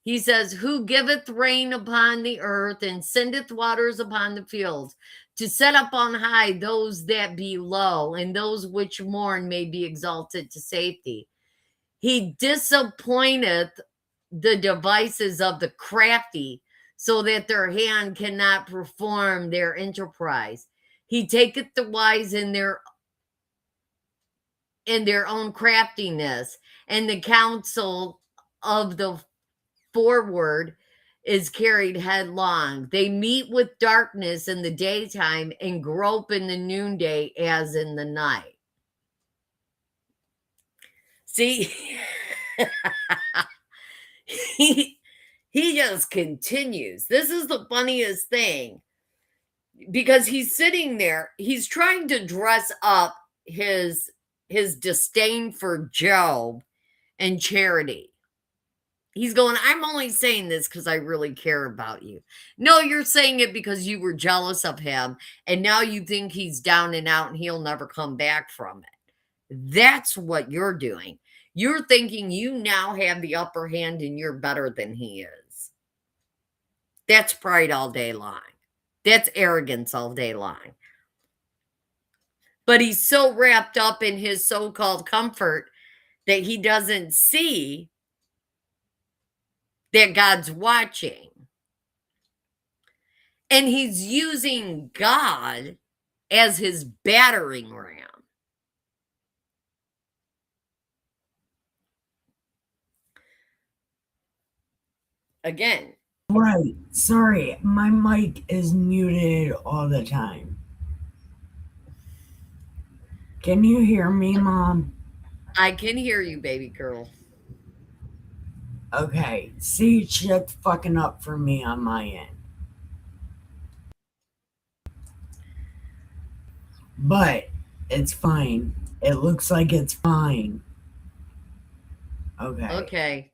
He says, who giveth rain upon the earth and sendeth waters upon the fields, to set up on high those that be low, and those which mourn may be exalted to safety. He disappointeth the devices of the crafty, so that their hand cannot perform their enterprise. He taketh the wise in their own craftiness, and the counsel of the forward is carried headlong. They meet with darkness in the daytime and grope in the noonday as in the night. See, he just continues. This is the funniest thing, because he's sitting there, he's trying to dress up his disdain for Job and charity. He's going, I'm only saying this because I really care about you. No, you're saying it because you were jealous of him, and now you think he's down and out and he'll never come back from it. That's what you're doing. You're thinking you now have the upper hand and you're better than he is. That's pride all day long. That's arrogance all day long. But he's so wrapped up in his so-called comfort that he doesn't see that God's watching. And he's using God as his battering ram. Again. Right. Sorry, my mic is muted all the time. Can you hear me, Mom? I can hear you, baby girl. Okay. See, shit's fucking up for me on my end. But it's fine. It looks like it's fine. Okay. Okay.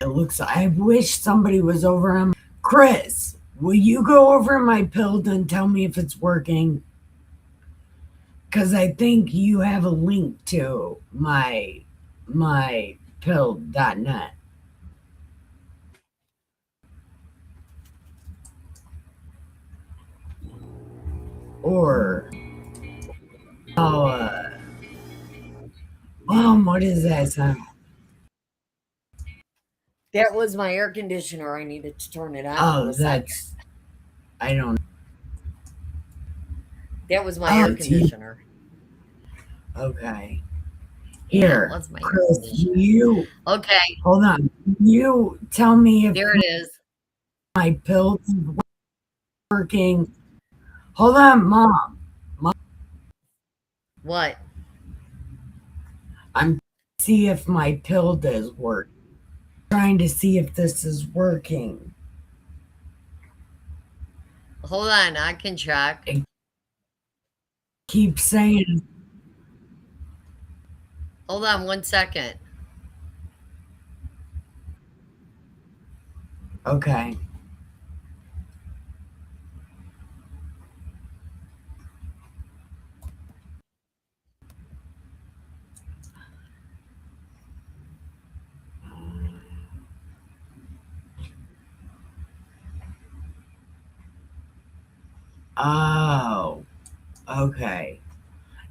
It looks, I wish somebody was over on. Chris, will you go over my Pilled and tell me if it's working? Because I think you have a link to my Pilled.net. Or what is that sound? That was my air conditioner. I needed to turn it on. Oh, that's, I don't know. That was my air conditioner. Okay. Here, that was my Chris, you. Okay. Hold on. You tell me if there it is. My Pilled is working. Hold on, Mom. What? I'm see if my Pilled is working. Trying to see if this is working. Hold on, I can check. Keep saying, Hold on 1 second. okay. Oh, okay.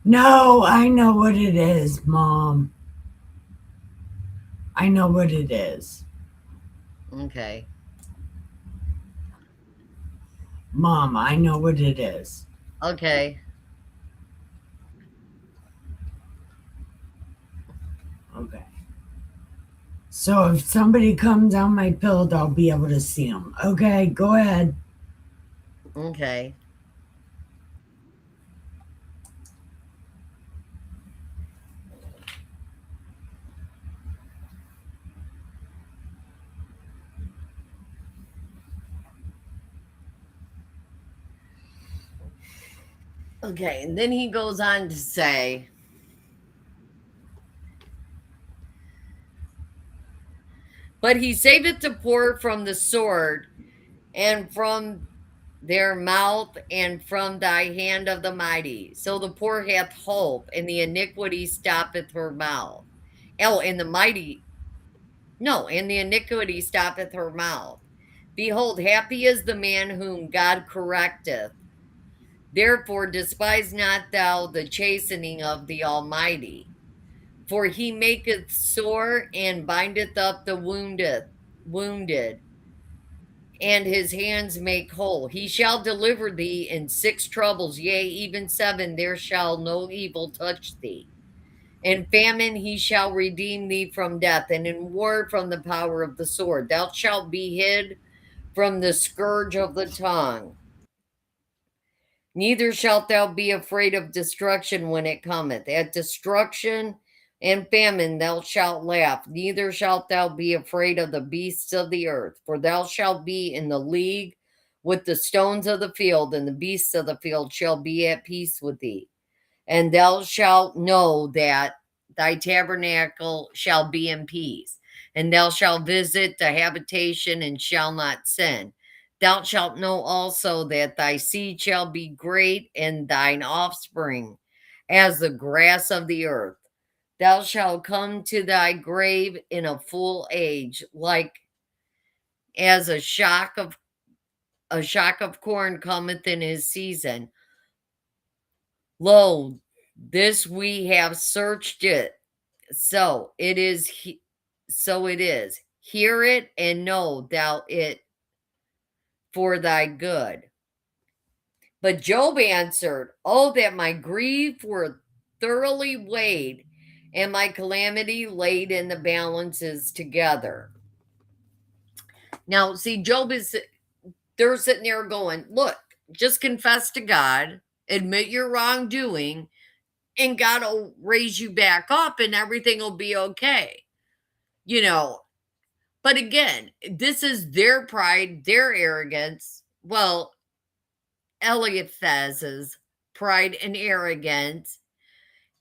No, I know what it is, Mom. I know what it is. Okay. Mom, I know what it is. Okay. Okay. So if somebody comes on my build, I'll be able to see them. Okay, go ahead. Okay. Okay, and then he goes on to say, but he saveth the poor from the sword, and from their mouth, and from thy hand of the mighty. So the poor hath hope, and the iniquity stoppeth her mouth. Oh, and the mighty, no, and the iniquity stoppeth her mouth. Behold, happy is the man whom God correcteth. Therefore despise not thou the chastening of the Almighty. For he maketh sore and bindeth up the wounded, and his hands make whole. He shall deliver thee in 6 troubles, yea, even 7, there shall no evil touch thee. In famine he shall redeem thee from death, and in war from the power of the sword. Thou shalt be hid from the scourge of the tongue. Neither shalt thou be afraid of destruction when it cometh. At destruction and famine thou shalt laugh. Neither shalt thou be afraid of the beasts of the earth, for thou shalt be in the league with the stones of the field, and the beasts of the field shall be at peace with thee. And thou shalt know that thy tabernacle shall be in peace, and thou shalt visit the habitation and shall not sin. Thou shalt know also that thy seed shall be great, and thine offspring as the grass of the earth. Thou shalt come to thy grave in a full age, like as a shock of corn cometh in his season. Lo, this we have searched it. So it is, so it is. Hear it and know thou it for thy good. But Job answered, oh, that my grief were thoroughly weighed and my calamity laid in the balances together. Now, see, Job is, they're sitting there going, look, just confess to God, admit your wrongdoing, and God will raise you back up and everything will be okay. You know, but again, this is their pride, their arrogance. Well, Eliphaz's pride and arrogance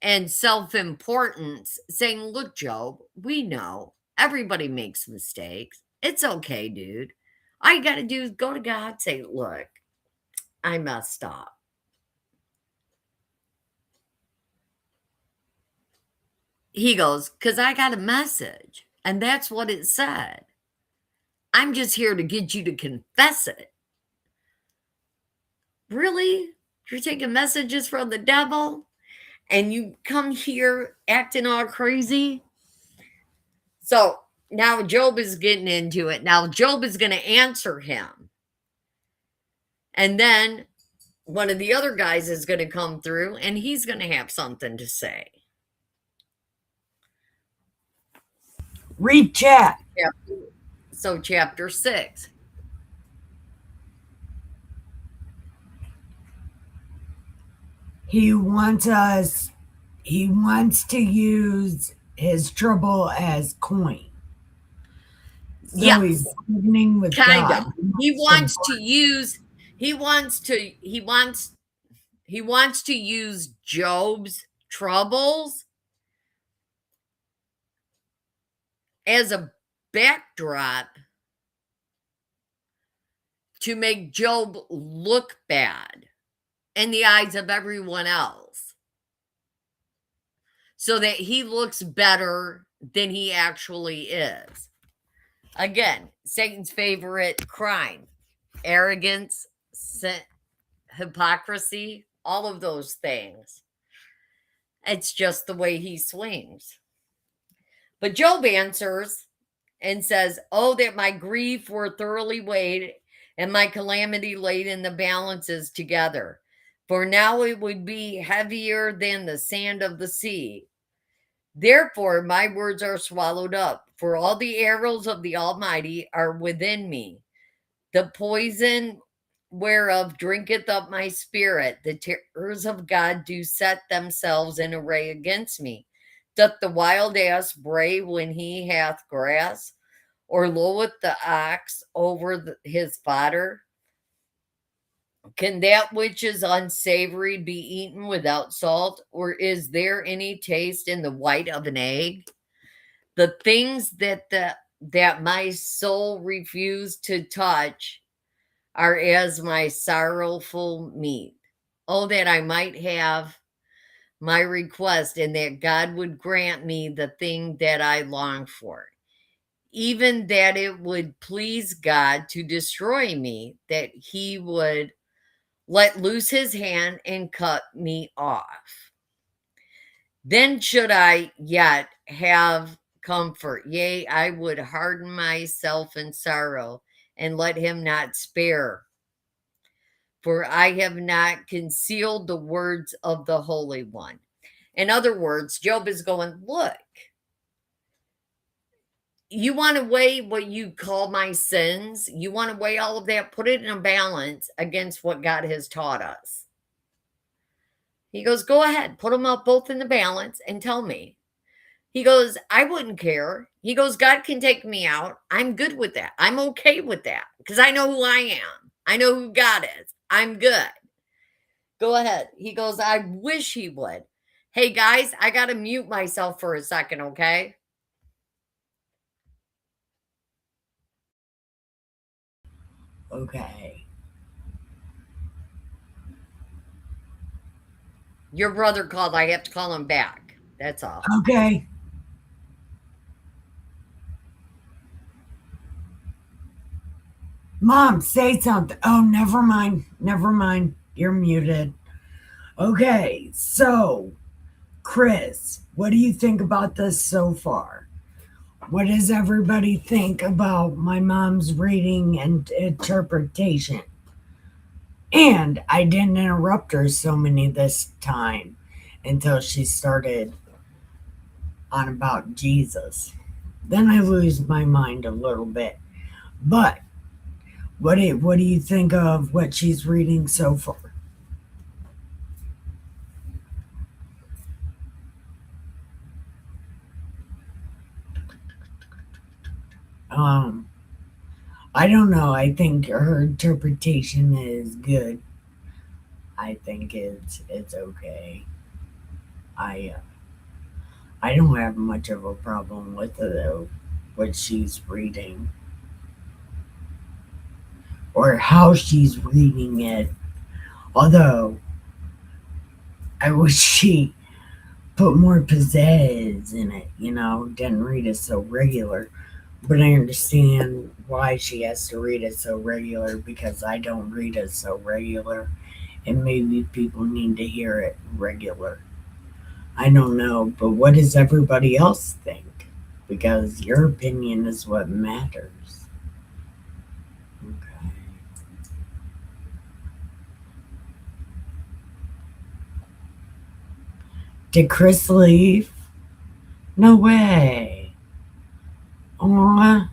and self importance saying, look, Job, we know everybody makes mistakes. It's okay, dude. All you got to do is go to God, say, look, I messed up. He goes, because I got a message. And that's what it said. I'm just here to get you to confess it. Really? You're taking messages from the devil and you come here acting all crazy? So now Job is getting into it. Now Job is going to answer him. And then one of the other guys is going to come through and he's going to have something to say. Read chat. So chapter 6. He wants to use his trouble as coin. So Yes. he's beginning with Kind God. of. He wants to use he wants to use Job's troubles as a backdrop to make Job look bad in the eyes of everyone else, so that he looks better than he actually is. Again, Satan's favorite crime: arrogance, hypocrisy, all of those things. It's just the way he swings. But Job answers and says, "Oh, that my grief were thoroughly weighed and my calamity laid in the balances together. For now it would be heavier than the sand of the sea. Therefore my words are swallowed up, for all the arrows of the Almighty are within me. The poison whereof drinketh up my spirit. The terrors of God do set themselves in array against me. Doth the wild ass bray when he hath grass? Or loweth the ox over his fodder? Can that which is unsavory be eaten without salt? Or is there any taste in the white of an egg? The things that my soul refused to touch are as my sorrowful meat. Oh, that I might have my request, and that God would grant me the thing that I long for. Even that it would please God to destroy me, that he would let loose his hand and cut me off. Then should I yet have comfort. Yea, I would harden myself in sorrow and let him not spare. For I have not concealed the words of the Holy One." In other words, Job is going, look, you want to weigh what you call my sins? You want to weigh all of that? Put it in a balance against what God has taught us. He goes, go ahead, put them up both in the balance and tell me. He goes, I wouldn't care. He goes, God can take me out. I'm good with that. I'm okay with that because I know who I am. I know who God is. I'm good. Go ahead. He goes, I wish he would. Hey, guys, I got to mute myself for a second, okay? Okay. Your brother called. I have to call him back. That's all. Okay. Mom, say something. Oh, never mind. Never mind. You're muted. Okay, so Chris, what do you think about this so far? What does everybody think about my mom's reading and interpretation? And I didn't interrupt her so many this time until she started on about Jesus. Then I lose my mind a little bit. But what do you think of what she's reading so far? Um, I don't know. I think her interpretation is good. I think it's okay. I I don't have much of a problem with what she's reading or how she's reading it. Although I wish she put more pizzazz in it, didn't read it so regular. But I understand why she has to read it so regular because I don't read it so regular. And maybe people need to hear it regular. I don't know, but what does everybody else think? Because your opinion is what matters. Okay. Did Chris leave? No way. Aw,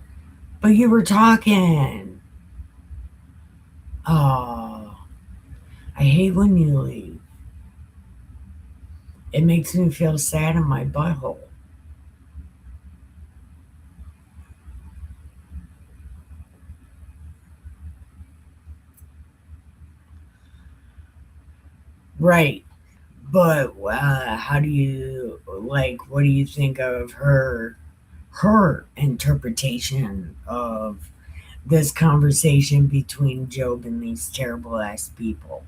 but you were talking. Oh, I hate when you leave. It makes me feel sad in my butthole. Right. But how do you like? What do you think of her interpretation of this conversation between Job and these terrible ass people?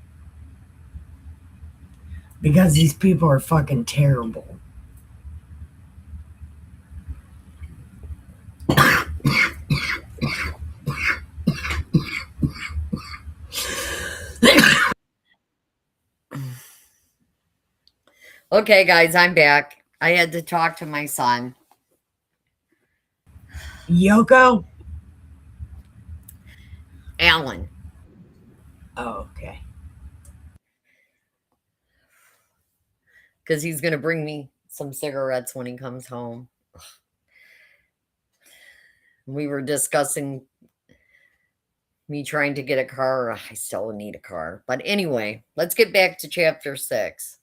Because these people are fucking terrible. Okay, guys, I'm back. I had to talk to my son. Yoko? Alan. Oh, okay. Because he's going to bring me some cigarettes when he comes home. We were discussing me trying to get a car. I still need a car. But anyway, let's get back to chapter 6.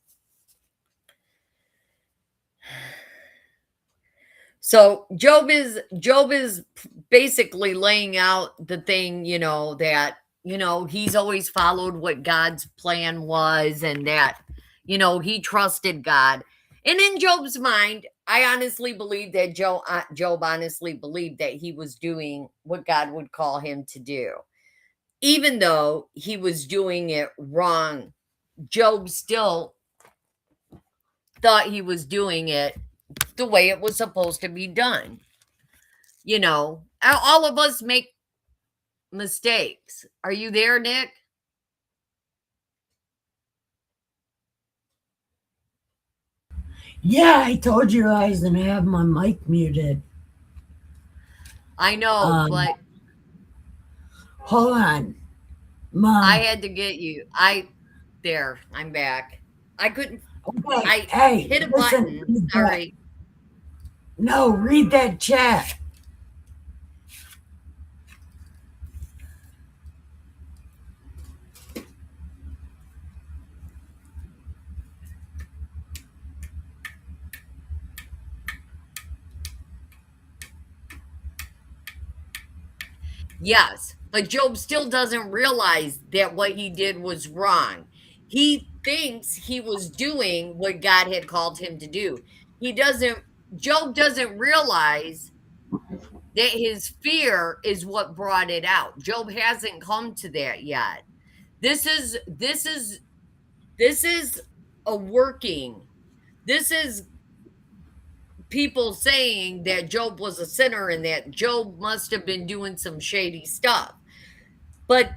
So Job is basically laying out the thing, that he's always followed what God's plan was, and that he trusted God. And in Job's mind, I honestly believe that Job honestly believed that he was doing what God would call him to do. Even though he was doing it wrong, Job still thought he was doing it the way it was supposed to be done. All of us make mistakes. Are you there, Nick? Yeah, I told you I was gonna have my mic muted. I know, Um, but hold on, I Mom. had to get you. I'm back. I couldn't, Okay, I hey, hit a listen, button. read that. Sorry. No, read that chat. Yes, but Job still doesn't realize that what he did was wrong. He thinks he was doing what God had called him to do. Job doesn't realize that his fear is what brought it out. Job hasn't come to that yet. This is a working. This is people saying that Job was a sinner and that Job must have been doing some shady stuff. But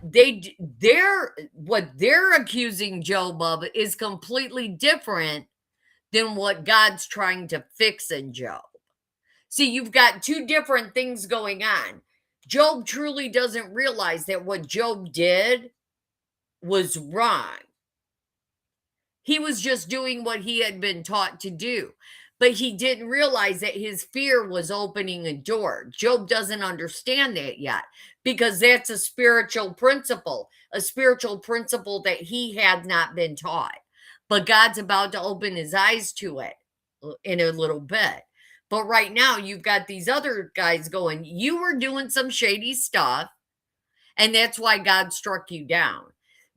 what they're accusing Job of is completely different than what God's trying to fix in Job. See, you've got two different things going on. Job truly doesn't realize that what Job did was wrong. He was just doing what he had been taught to do. But he didn't realize that his fear was opening a door. Job doesn't understand that yet because that's a spiritual principle that he had not been taught. But God's about to open his eyes to it in a little bit. But right now, you've got these other guys going, you were doing some shady stuff, and that's why God struck you down.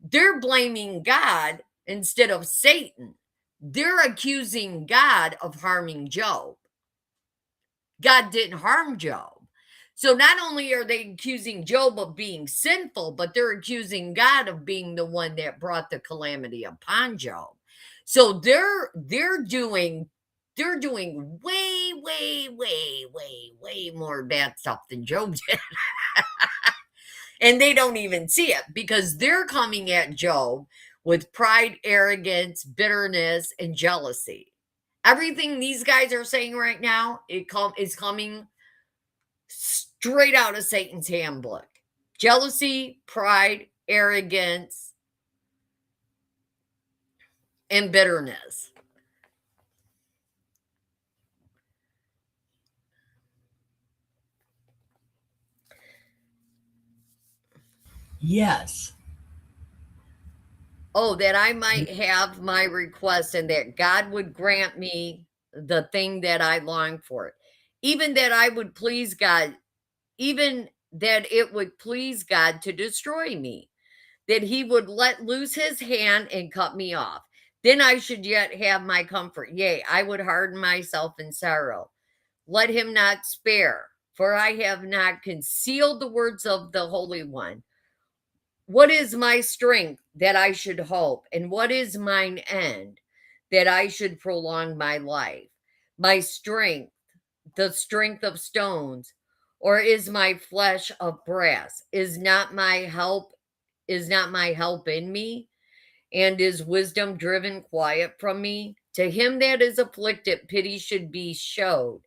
They're blaming God instead of Satan. They're accusing God of harming Job. God didn't harm Job. So not only are they accusing Job of being sinful, but they're accusing God of being the one that brought the calamity upon Job. So they're doing way, way, way, way, way more bad stuff than Job did. And they don't even see it because they're coming at Job with pride, arrogance, bitterness, and jealousy. Everything these guys are saying right now is coming straight out of Satan's handbook. Jealousy, pride, arrogance, and bitterness. Yes. Oh, that I might have my request and that God would grant me the thing that I long for. Even that I would please God, even that it would please God to destroy me. that he would let loose his hand and cut me off. Then I should yet have my comfort. Yea, I would harden myself in sorrow. Let him not spare, for I have not concealed the words of the Holy One. What is my strength that I should hope? And what is mine end that I should prolong my life? My strength, the strength of stones, or is my flesh of brass? Is not my help in me? And is wisdom driven quiet from me? To him that is afflicted, pity should be showed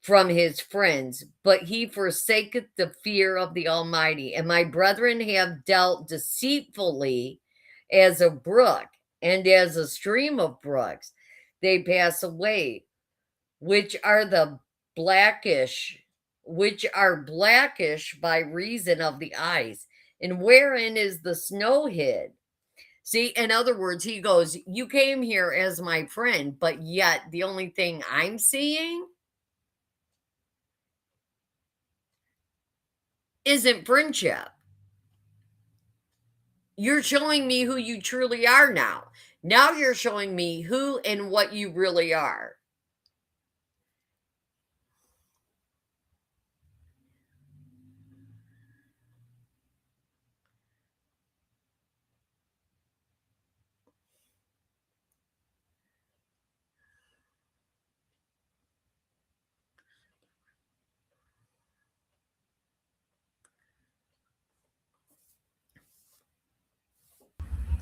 from his friends, but he forsaketh the fear of the Almighty. And my brethren have dealt deceitfully as a brook, and as a stream of brooks. They pass away, which are blackish by reason of the ice. And wherein is the snow hid? See, in other words, he goes, you came here as my friend, but yet the only thing I'm seeing isn't friendship. You're showing me who you truly are now. Now you're showing me who and what you really are.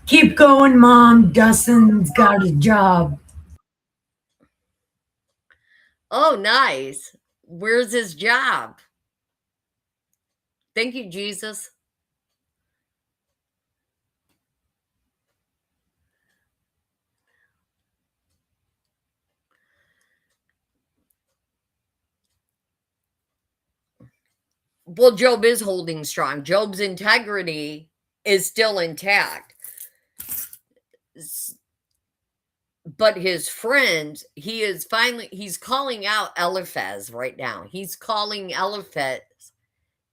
Keep going, Mom. Dustin's got a job. Oh, nice. Where's his job? Thank you, Jesus. Well, Job is holding strong. Job's integrity is still intact. But his friend, he's calling out Eliphaz right now. He's calling Eliphaz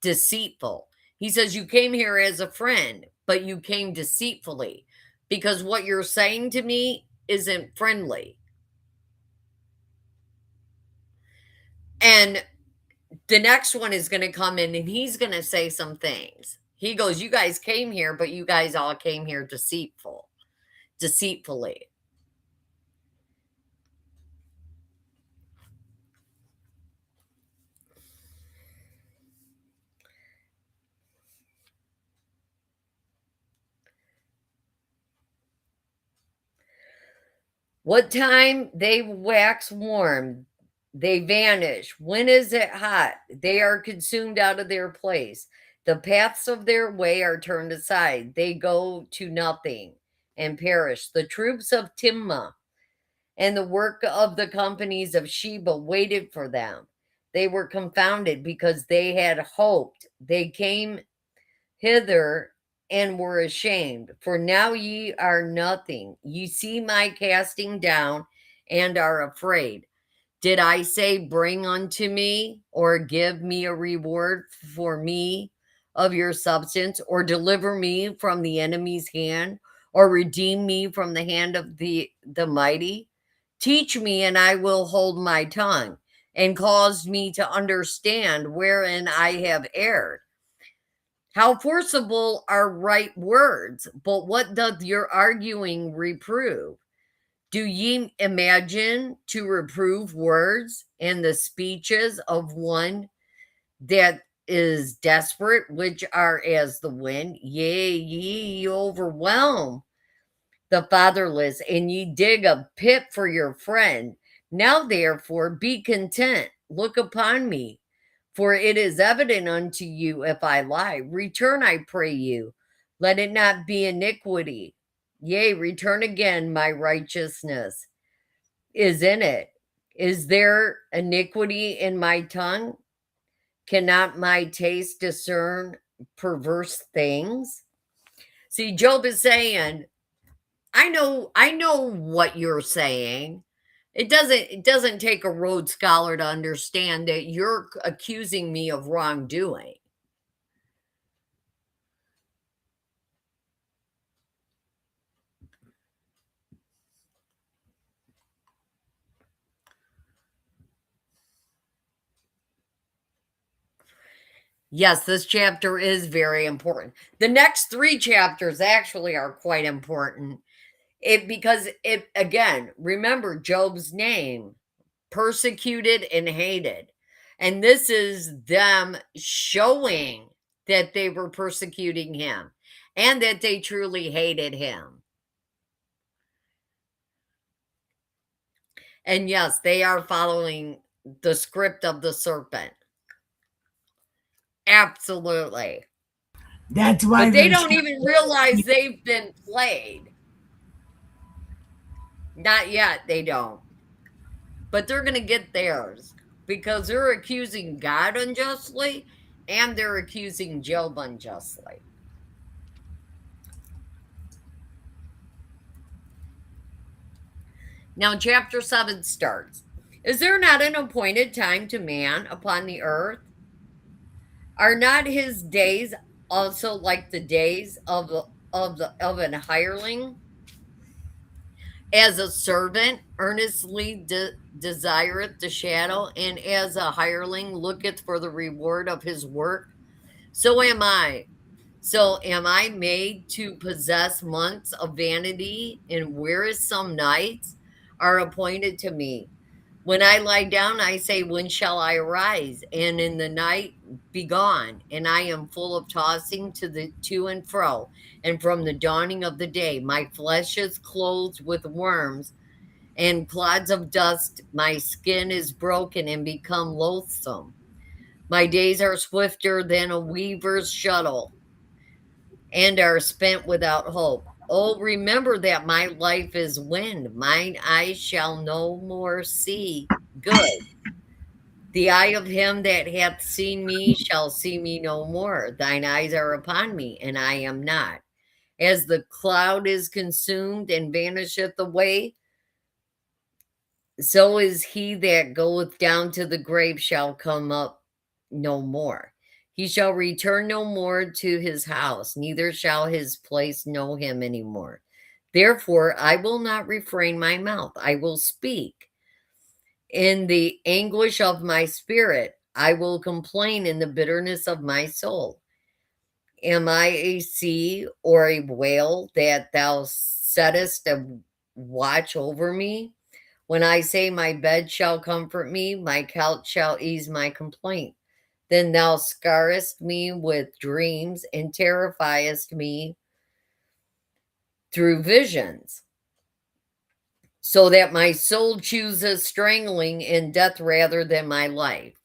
deceitful. He says, you came here as a friend, but you came deceitfully because what you're saying to me isn't friendly. And the next one is going to come in and he's going to say some things. He goes, you guys came here, but you guys all came here deceitfully. What time they wax warm, they vanish. When is it hot? They are consumed out of their place. The paths of their way are turned aside. They go to nothing and perish. The troops of Timnah and the work of the companies of Sheba waited for them. They were confounded because they had hoped. They came hither and were ashamed. For now ye are nothing. Ye see my casting down and are afraid. Did I say, bring unto me, or give me a reward for me of your substance, or deliver me from the enemy's hand, or redeem me from the hand of the mighty? Teach me, and I will hold my tongue, and cause me to understand wherein I have erred. How forcible are right words, but what doth your arguing reprove? Do ye imagine to reprove words and the speeches of one that is desperate, which are as the wind? Yea, ye overwhelm the fatherless, and ye dig a pit for your friend. Now, therefore, be content. Look upon me, for it is evident unto you if I lie. Return, I pray you. Let it not be iniquity. Yea, return again, my righteousness is in it. Is there iniquity in my tongue? Cannot my taste discern perverse things? See, Job is saying, I know what you're saying. It doesn't take a Rhodes Scholar to understand that you're accusing me of wrongdoing. Yes, this chapter is very important. The next 3 chapters actually are quite important. Because it again, remember Job's name, persecuted and hated. And this is them showing that they were persecuting him and that they truly hated him. And yes, they are following the script of the serpent. Absolutely. That's why But they they're don't even realize they've been played. Not yet, they don't. But they're going to get theirs because they're accusing God unjustly and they're accusing Job unjustly. Now, chapter 7 starts. Is there not an appointed time to man upon the earth? Are not his days also like the days of an hireling? As a servant earnestly desireth the shadow, and as a hireling looketh for the reward of his work, so am I. So am I made to possess months of vanity, and wearisome nights are appointed to me. When I lie down, I say, when shall I arise? And in the night be gone, and I am full of tossing to and fro. And from the dawning of the day, my flesh is clothed with worms and clods of dust. My skin is broken and become loathsome. My days are swifter than a weaver's shuttle, and are spent without hope. Oh, remember that my life is wind. Mine eyes shall no more see good. The eye of him that hath seen me shall see me no more. Thine eyes are upon me, and I am not. As the cloud is consumed and vanisheth away, so is he that goeth down to the grave shall come up no more. He shall return no more to his house, neither shall his place know him any more. Therefore, I will not refrain my mouth. I will speak. In the anguish of my spirit, I will complain in the bitterness of my soul. Am I a sea or a whale that thou settest a watch over me? When I say my bed shall comfort me, my couch shall ease my complaint. Then thou scarest me with dreams and terrifiest me through visions, so that my soul chooses strangling and death rather than my life.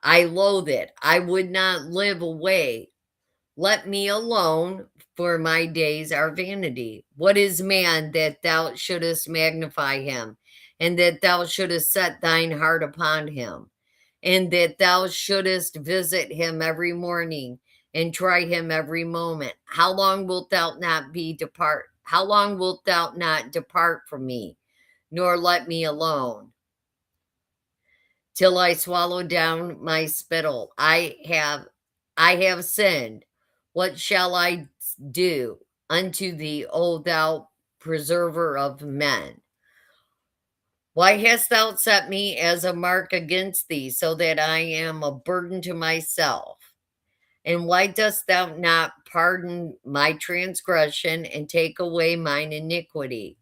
I loathe it. I would not live away. Let me alone, for my days are vanity. What is man that thou shouldest magnify him, and that thou shouldest set thine heart upon him, and that thou shouldest visit him every morning and try him every moment? How long wilt thou not depart? How long wilt thou not depart from me, nor let me alone? Till I swallow down my spittle. I have sinned. What shall I do unto thee, O thou preserver of men? Why hast thou set me as a mark against thee, so that I am a burden to myself? And why dost thou not pardon my transgression and take away mine iniquity?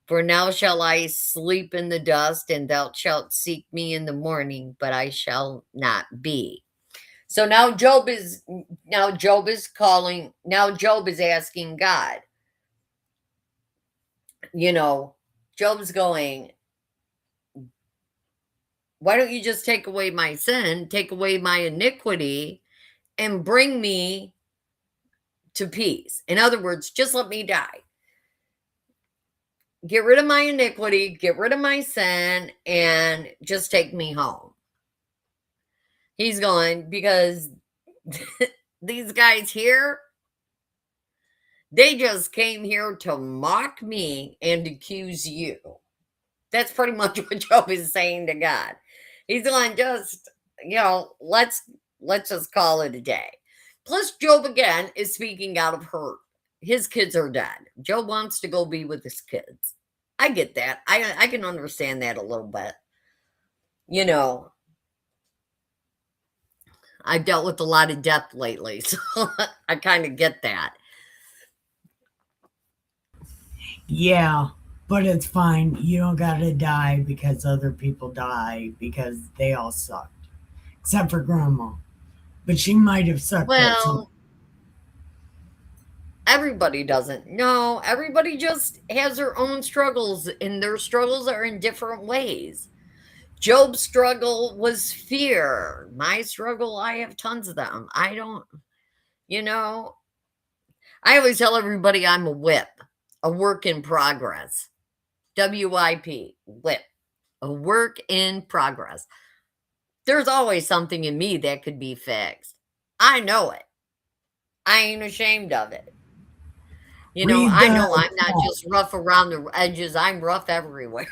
For now shall I sleep in the dust, and thou shalt seek me in the morning, but I shall not be. So now Job is asking God. Job's going, why don't you just take away my sin, take away my iniquity, and bring me to peace? In other words, just let me die. Get rid of my iniquity, get rid of my sin, and just take me home. He's going, because these guys here, they just came here to mock me and accuse you. That's pretty much what Job is saying to God. He's going, just, let's just call it a day. Plus, Job again is speaking out of hurt. His kids are dead. Job wants to go be with his kids. I get that. I can understand that a little bit. I've dealt with a lot of death lately, so I kind of get that. Yeah, but it's fine. You don't gotta die because other people die because they all sucked. Except for Grandma. But she might have sucked at some. Well, everybody doesn't. No, everybody just has their own struggles, and their struggles are in different ways. Job's struggle was fear. My struggle, I have tons of them. I don't, you know, I always tell everybody I'm a whip, a work in progress. WIP, whip, a work in progress. There's always something in me that could be fixed. I know it. I ain't ashamed of it. Read I the know I'm not chat. just rough around the edges. I'm rough everywhere.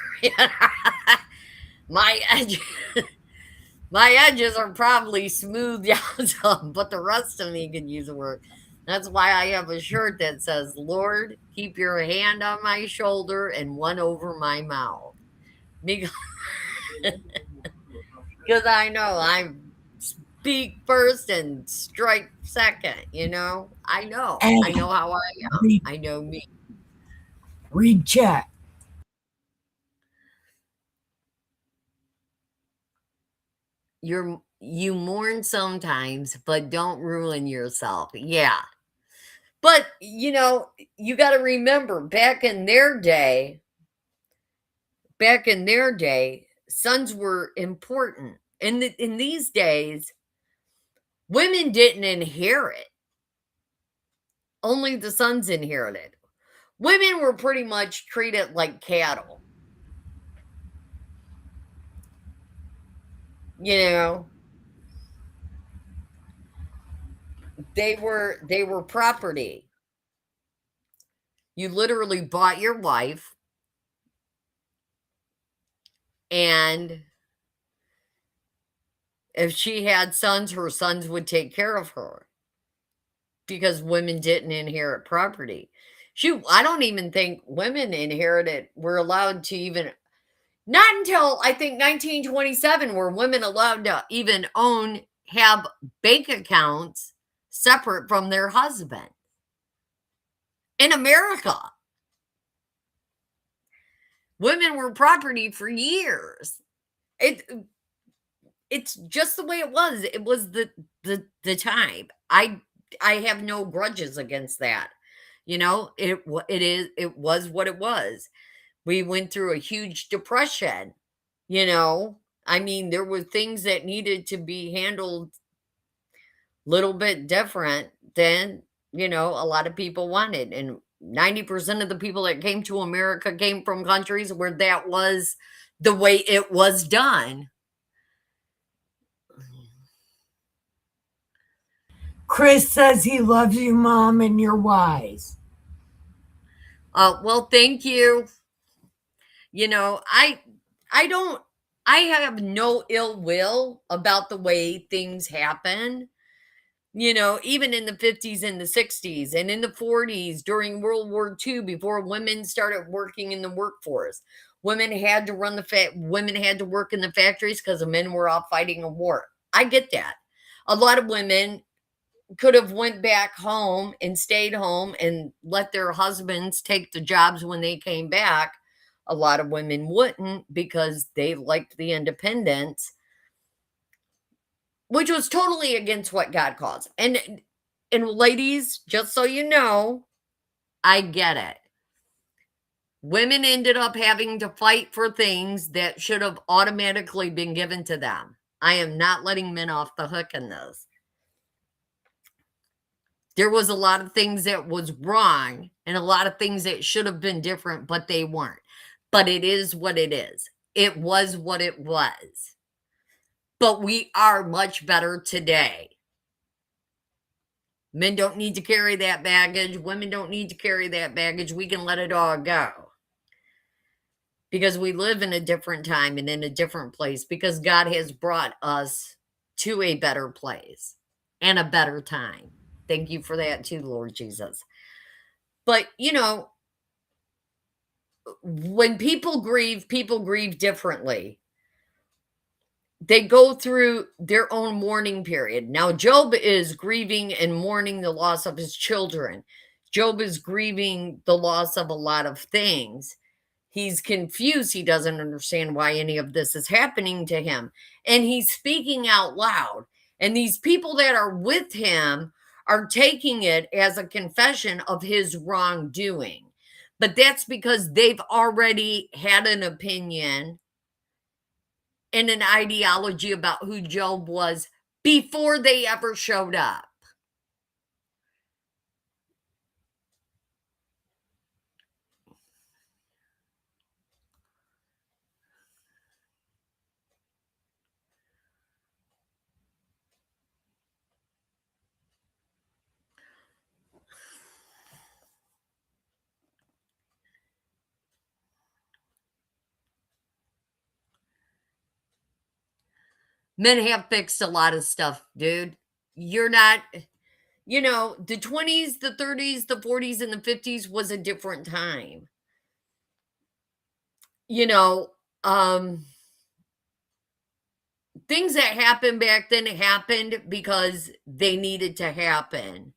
my edges, my edges are probably smoothed out some, but the rest of me could use a work. That's why I have a shirt that says, "Lord, keep your hand on my shoulder and one over my mouth," because I know I speak first and strike second. I Hey, know how I am. read, I know me. read chat. You mourn sometimes, but don't ruin yourself. Yeah. But you got to remember back in their day, sons were important. In these days, women didn't inherit. Only the sons inherited. Women were pretty much treated like cattle. You know, they were property. You literally bought your wife, and if she had sons, her sons would take care of her because women didn't inherit property. Shoot, I don't even think women were allowed to even, not until I think 1927 were women allowed to even have bank accounts separate from their husband in America. Women were property for years. It's just the way it was. It was the time. I have no grudges against that. It was what it was. We went through a huge depression, you know. I mean, there were things that needed to be handled a little bit different than, a lot of people wanted. And 90% of the people that came to America came from countries where that was the way it was done. Chris says he loves you, Mom, and you're wise. Well, thank you. I don't, I have no ill will about the way things happen. Even in the 50s and the 60s and in the 40s during World War II, before women started working in the workforce, women had to women had to work in the factories because the men were off fighting a war. I get that. A lot of women could have went back home and stayed home and let their husbands take the jobs when they came back. A lot of women wouldn't because they liked the independence, which was totally against what God calls. And ladies, just so you know, I get it. Women ended up having to fight for things that should have automatically been given to them. I am not letting men off the hook in this. There was a lot of things that was wrong and a lot of things that should have been different, but they weren't. But it is what it is. It was what it was. But we are much better today. Men don't need to carry that baggage. Women don't need to carry that baggage. We can let it all go. Because we live in a different time and in a different place, because God has brought us to a better place and a better time. Thank you for that too, Lord Jesus. But, when people grieve differently. they go through their own mourning period. Now, Job is grieving and mourning the loss of his children. Job is grieving the loss of a lot of things. He's confused. He doesn't understand why any of this is happening to him. And he's speaking out loud. And these people that are with him are taking it as a confession of his wrongdoing. But that's because they've already had an opinion and an ideology about who Job was before they ever showed up. Men have fixed a lot of stuff, dude. You're not, the 20s, the 30s, the 40s, and the 50s was a different time. Things that happened back then happened because they needed to happen.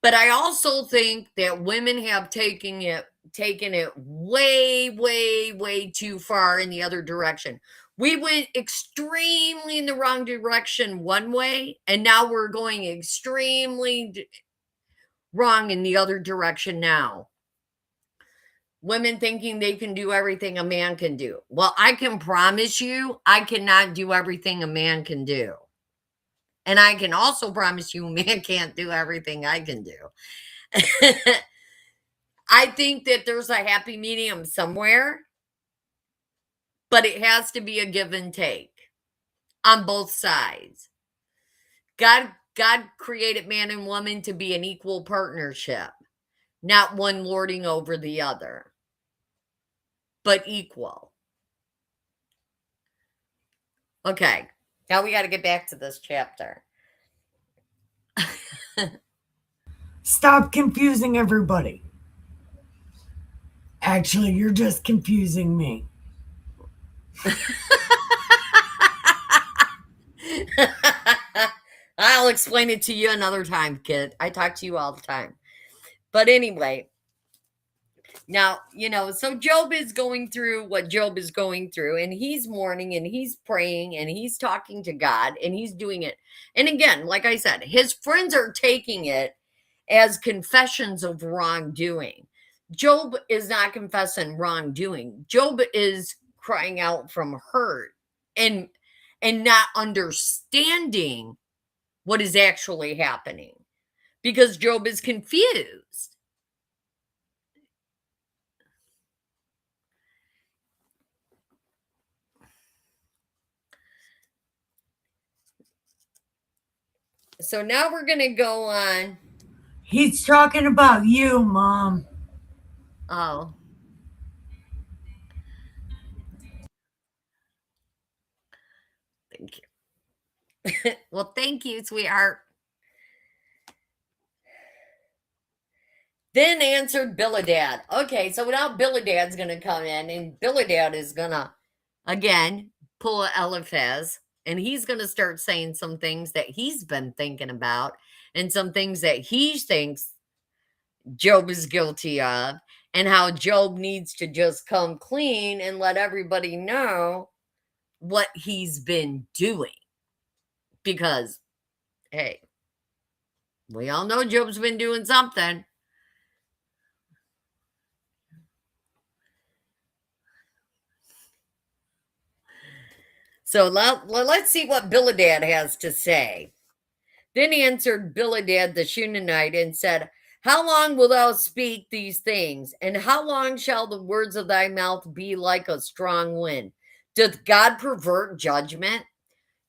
But I also think that women have taken it way, way, way too far in the other direction. We went extremely in the wrong direction one way, and now we're going extremely wrong in the other direction now. Women thinking they can do everything a man can do. Well, I can promise you, I cannot do everything a man can do. And I can also promise you, a man can't do everything I can do. I think that there's a happy medium somewhere, but it has to be a give and take on both sides. God created man and woman to be an equal partnership, not one lording over the other, but equal. Okay, now we got to get back to this chapter. Stop confusing everybody. Actually, you're just confusing me. I'll explain it to you another time, kid. I talk to you all the time. But anyway, now, so Job is going through what Job is going through, and he's mourning and he's praying and he's talking to God and he's doing it. And again, like I said, his friends are taking it as confessions of wrongdoing. Job is not confessing wrongdoing. Job is crying out from hurt and not understanding what is actually happening because Job is confused. So now we're going to go on. He's talking about you, Mom. Oh. Thank you. Well, thank you, sweetheart. Then answered Bildad. Okay, so now Bildad's going to come in, and Bildad is going to, again, pull Eliphaz, and he's going to start saying some things that he's been thinking about and some things that he thinks Job is guilty of, and how Job needs to just come clean and let everybody know what he's been doing. Because, hey, we all know Job's been doing something. So let's see what Bildad has to say. Then answered Bildad the Shunammite and said, how long wilt thou speak these things? And how long shall the words of thy mouth be like a strong wind? Doth God pervert judgment?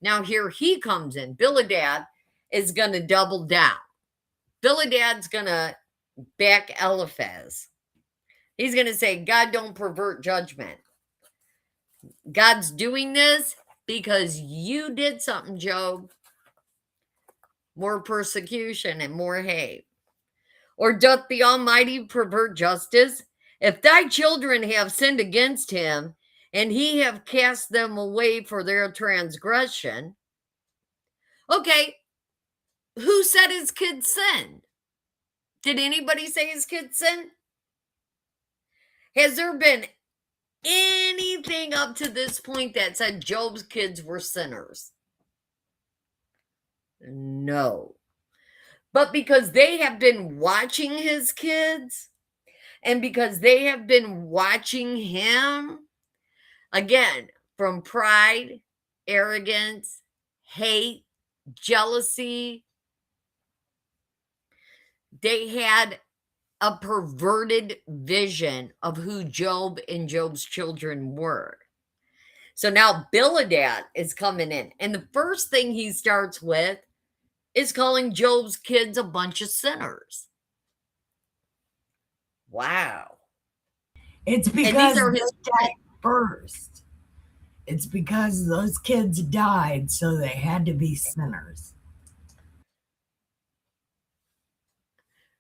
Now here he comes in. Bildad is going to double down. Bildad's going to back Eliphaz. He's going to say, God don't pervert judgment. God's doing this because you did something, Job. More persecution and more hate. Or doth the Almighty pervert justice? If thy children have sinned against him, and he have cast them away for their transgression. Okay, who said his kids sinned? Did anybody say his kids sinned? Has there been anything up to this point that said Job's kids were sinners? No. But because they have been watching his kids, and because they have been watching him, again, from pride, arrogance, hate, jealousy, they had a perverted vision of who Job and Job's children were. So now Bildad is coming in, and the first thing he starts with is calling Job's kids a bunch of sinners. Wow. It's And because these are they his died first. It's because those kids died, so they had to be sinners.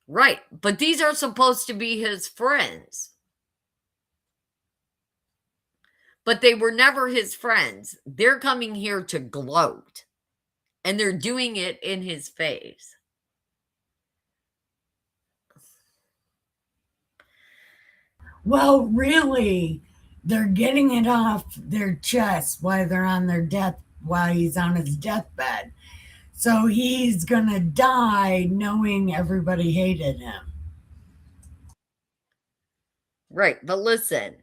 right, but these are supposed to be his friends. But they were never his friends. They're coming here to gloat, and they're doing it in his face. Well, really, they're getting it off their chest while he's on his deathbed. So he's gonna die knowing everybody hated him. Right, but listen,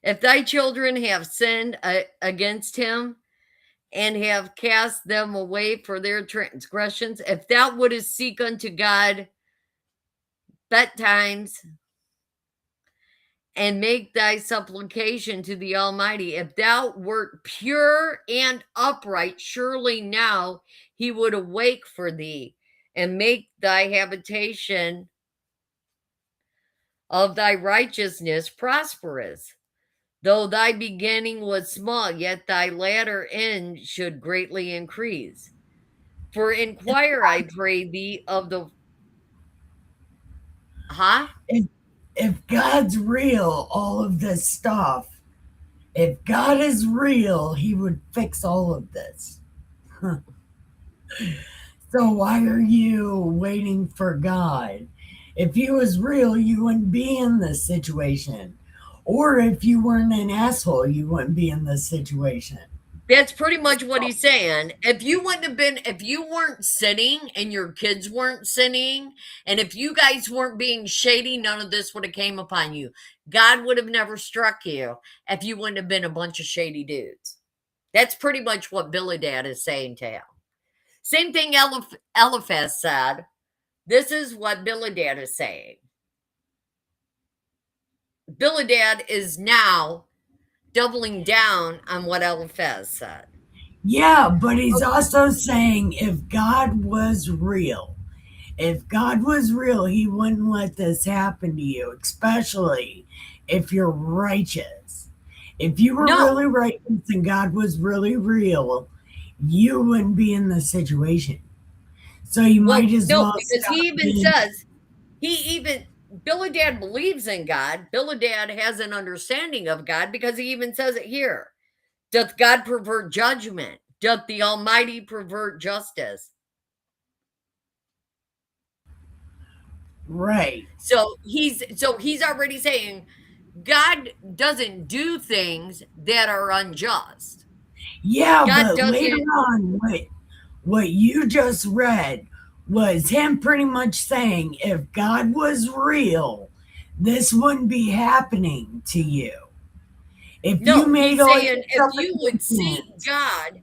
if thy children have sinned against him and have cast them away for their transgressions, if thou wouldest seek unto God betimes and make thy supplication to the Almighty, if thou wert pure and upright, surely now he would awake for thee and make thy habitation of thy righteousness prosperous. Though thy beginning was small, yet thy latter end should greatly increase. For inquire, I pray thee, of the If God's real, all of this stuff, if God is real, he would fix all of this. So why are you waiting for God? If he was real, you wouldn't be in this situation. Or if you weren't an asshole, you wouldn't be in this situation. That's pretty much what he's saying. If you weren't sinning and your kids weren't sinning, and if you guys weren't being shady, none of this would have came upon you. God would have never struck you if you wouldn't have been a bunch of shady dudes. That's pretty much what Bildad is saying to him. Same thing Eliphaz said. This is what Bildad is saying. Bildad is now doubling down on what Eliphaz said. Yeah, but he's also saying if God was real, he wouldn't let this happen to you, especially if you're righteous. If you were really righteous and God was really real, you wouldn't be in this situation. So you might as well. Because he even says, Bildad believes in God. Bildad has an understanding of God because he even says it here. Doth God pervert judgment? Doth the Almighty pervert justice? Right. So he's already saying God doesn't do things that are unjust. Yeah, God but later on, what you just read was him pretty much saying if God was real, this wouldn't be happening to you. If you made he's saying if you would seek God,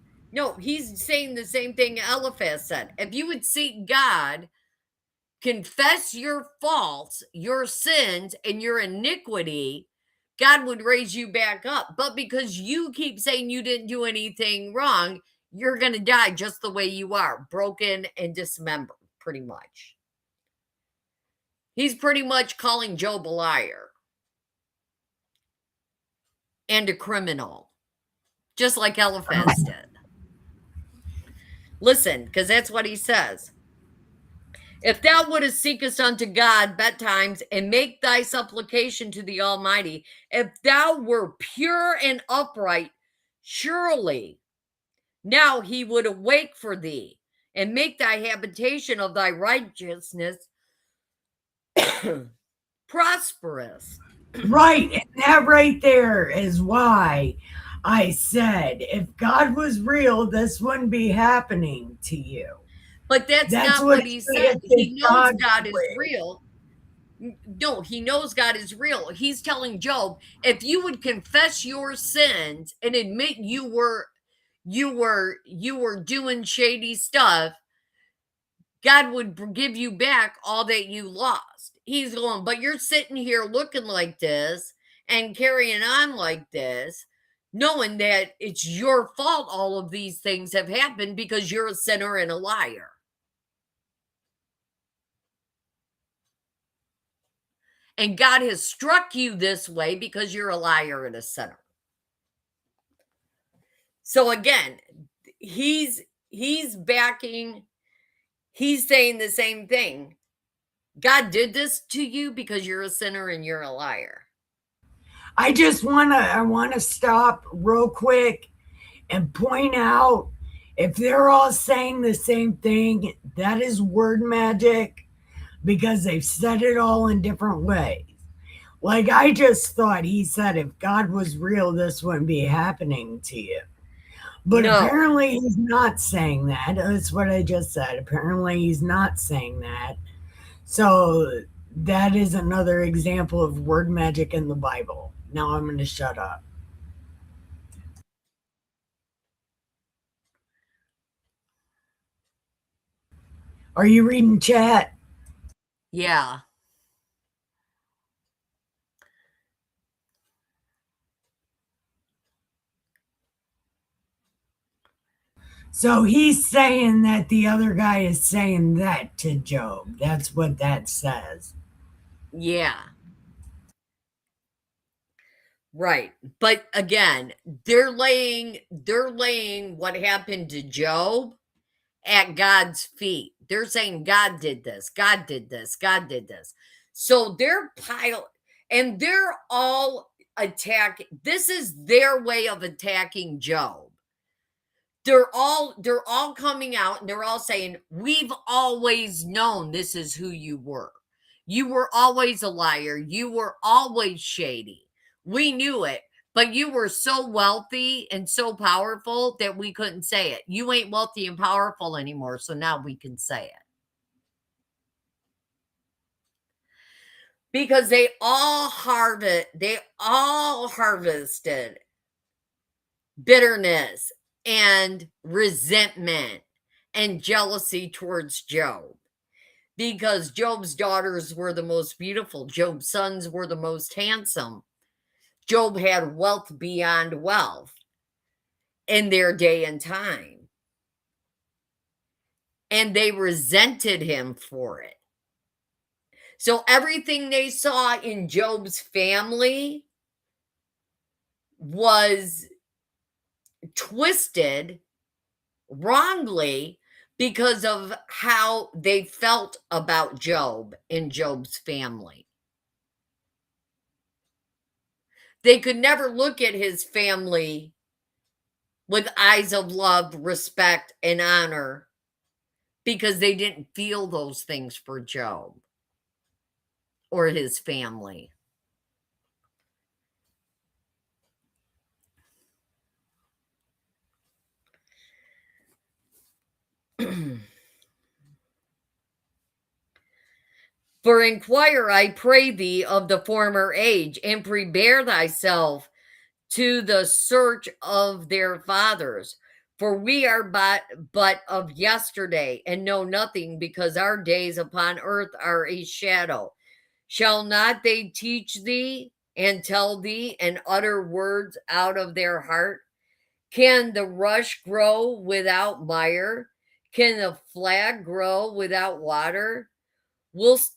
he's saying the same thing Eliphaz said. If you would seek God, confess your faults, your sins, and your iniquity, God would raise you back up. But because you keep saying you didn't do anything wrong, you're going to die just the way you are, broken and dismembered, pretty much. He's pretty much calling Job a liar and a criminal, just like Eliphaz did. Listen, because that's what he says. If thou wouldest seekest unto God betimes and make thy supplication to the Almighty, if thou were pure and upright, surely now he would awake for thee and make thy habitation of thy righteousness prosperous. Right. And that right there is why I said if God was real, this wouldn't be happening to you. But that's That's not what what it he says said. if He knows God's God is real. real. No, he knows God is real. He's telling Job, if you would confess your sins and admit you were doing shady stuff, God would give you back all that you lost. He's going, but you're sitting here looking like this and carrying on like this, knowing that it's your fault all of these things have happened because you're a sinner and a liar. And God has struck you this way because you're a liar and a sinner. So again, he's backing, he's saying the same thing. God did this to you because you're a sinner and you're a liar. I want to stop real quick and point out if they're all saying the same thing, that is word magic because they've said it all in different ways. Like I just thought he said if God was real, this wouldn't be happening to you. But No, apparently he's not saying that. That's what I just said. Apparently he's not saying that. So that is another example of word magic in the Bible. Now I'm going to shut up. Are you reading chat? yeah. So he's saying that the other guy is saying that to Job. That's what that says. Yeah. Right. But again, they're laying what happened to Job at God's feet. They're saying God did this. God did this. God did this. So they're all this is their way of attacking Job. They're all coming out and they're all saying, "We've always known this is who you were. You were always a liar. You were always shady. We knew it, but you were so wealthy and so powerful that we couldn't say it. You ain't wealthy and powerful anymore, so now we can say it." Because they all harvested bitterness and resentment and jealousy towards Job because Job's daughters were the most beautiful, Job's sons were the most handsome. Job had wealth beyond wealth in their day and time, and they resented him for it. So everything they saw in Job's family was twisted wrongly because of how they felt about Job and Job's family. They could never look at his family with eyes of love, respect, and honor because they didn't feel those things for Job or his family. For inquire, I pray thee, of the former age, and prepare thyself to the search of their fathers. For we are but of yesterday, and know nothing, because our days upon earth are a shadow. Shall not they teach thee, and tell thee, and utter words out of their heart? Can the rush grow without mire? Can the flag grow without water? Whilst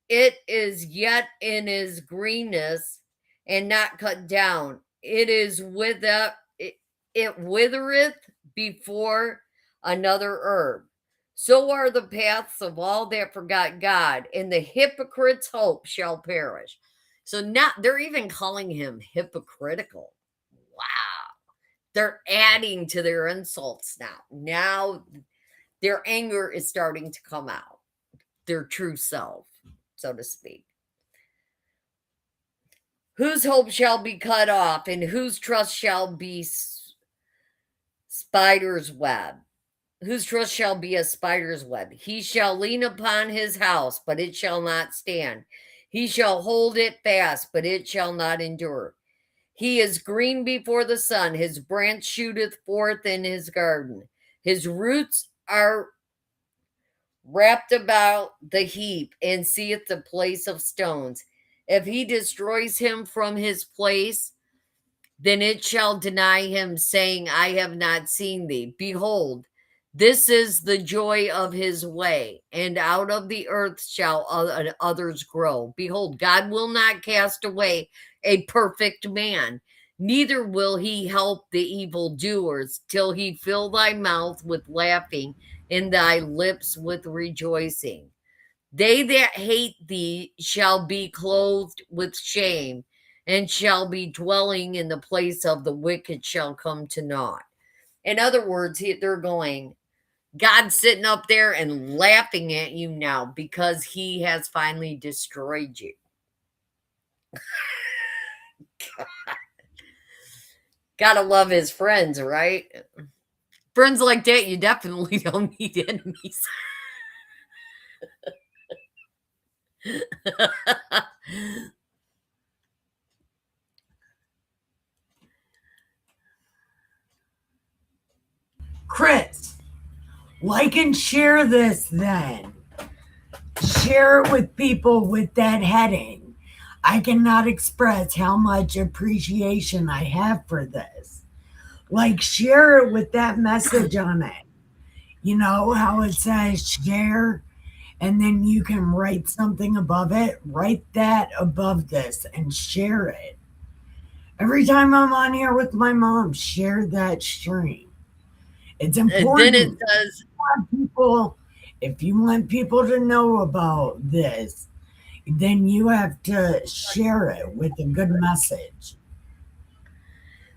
it is yet in his greenness and not cut down, it withereth before another herb. So are the paths of all that forgot God, and the hypocrite's hope shall perish. So now they're even calling him hypocritical. Wow. They're adding to their insults now. Now their anger is starting to come out, their true self, so to speak. Whose hope shall be cut off, and whose trust shall be spider's web? Whose trust shall be a spider's web? He shall lean upon his house, but it shall not stand. He shall hold it fast, but it shall not endure. He is green before the sun. His branch shooteth forth in his garden. His roots are wrapped about the heap, and seeth the place of stones. If he destroys him from his place, then it shall deny him, saying, I have not seen thee. Behold, this is the joy of his way, and out of the earth shall others grow. Behold, God will not cast away a perfect man, neither will he help the evildoers, till he fill thy mouth with laughing and thy lips with rejoicing. They that hate thee shall be clothed with shame, and shall be dwelling in the place of the wicked shall come to naught. In other words, they're going, God's sitting up there and laughing at you now because he has finally destroyed you. Gotta love his friends, right? Friends like that, you definitely don't need enemies. Chris, like and share this then. Share it with people with that heading. I cannot express how much appreciation I have for this. Like, share it with that message on it. You know how it says share, and then you can write something above it? Write that above this and share it. Every time I'm on here with my mom, share that stream. It's important. Then it says, People, if you want people to know about this, then you have to share it with a good message.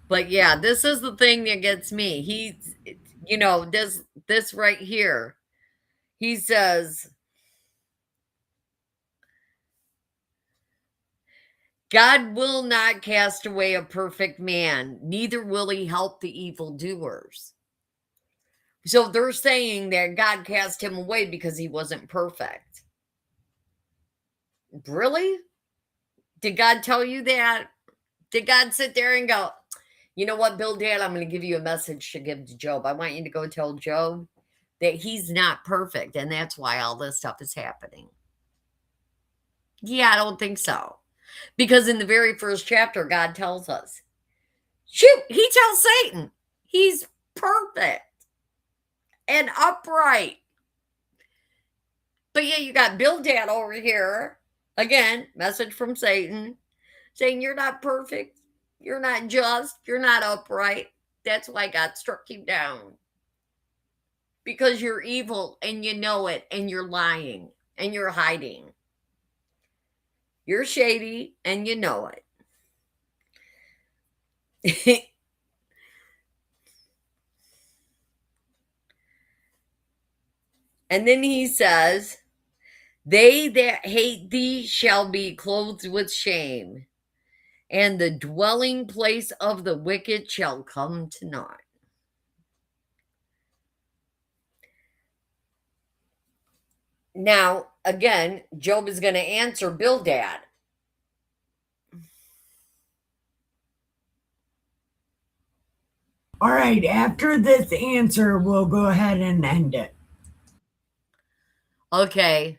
but yeah, this is the thing that gets me. This right here. He says, God will not cast away a perfect man, neither will he help the evildoers. So they're saying that God cast him away because he wasn't perfect. Really? Did God tell you that? Did God sit there and go, you know what, Bildad, I'm going to give you a message to give to Job. I want you to go tell Job that he's not perfect, and that's why all this stuff is happening. Yeah, I don't think so. Because in the very first chapter, God tells us, shoot, he tells Satan he's perfect and upright. But yeah, you got Bildad over here. Again, message from Satan saying you're not perfect. You're not just. You're not upright. That's why God struck you down. Because you're evil and you know it, and you're lying and you're hiding. You're shady and you know it. And then he says, they that hate thee shall be clothed with shame, and the dwelling place of the wicked shall come to naught. Now, again, Job is going to answer Bildad. All right, after this answer, we'll go ahead and end it. Okay.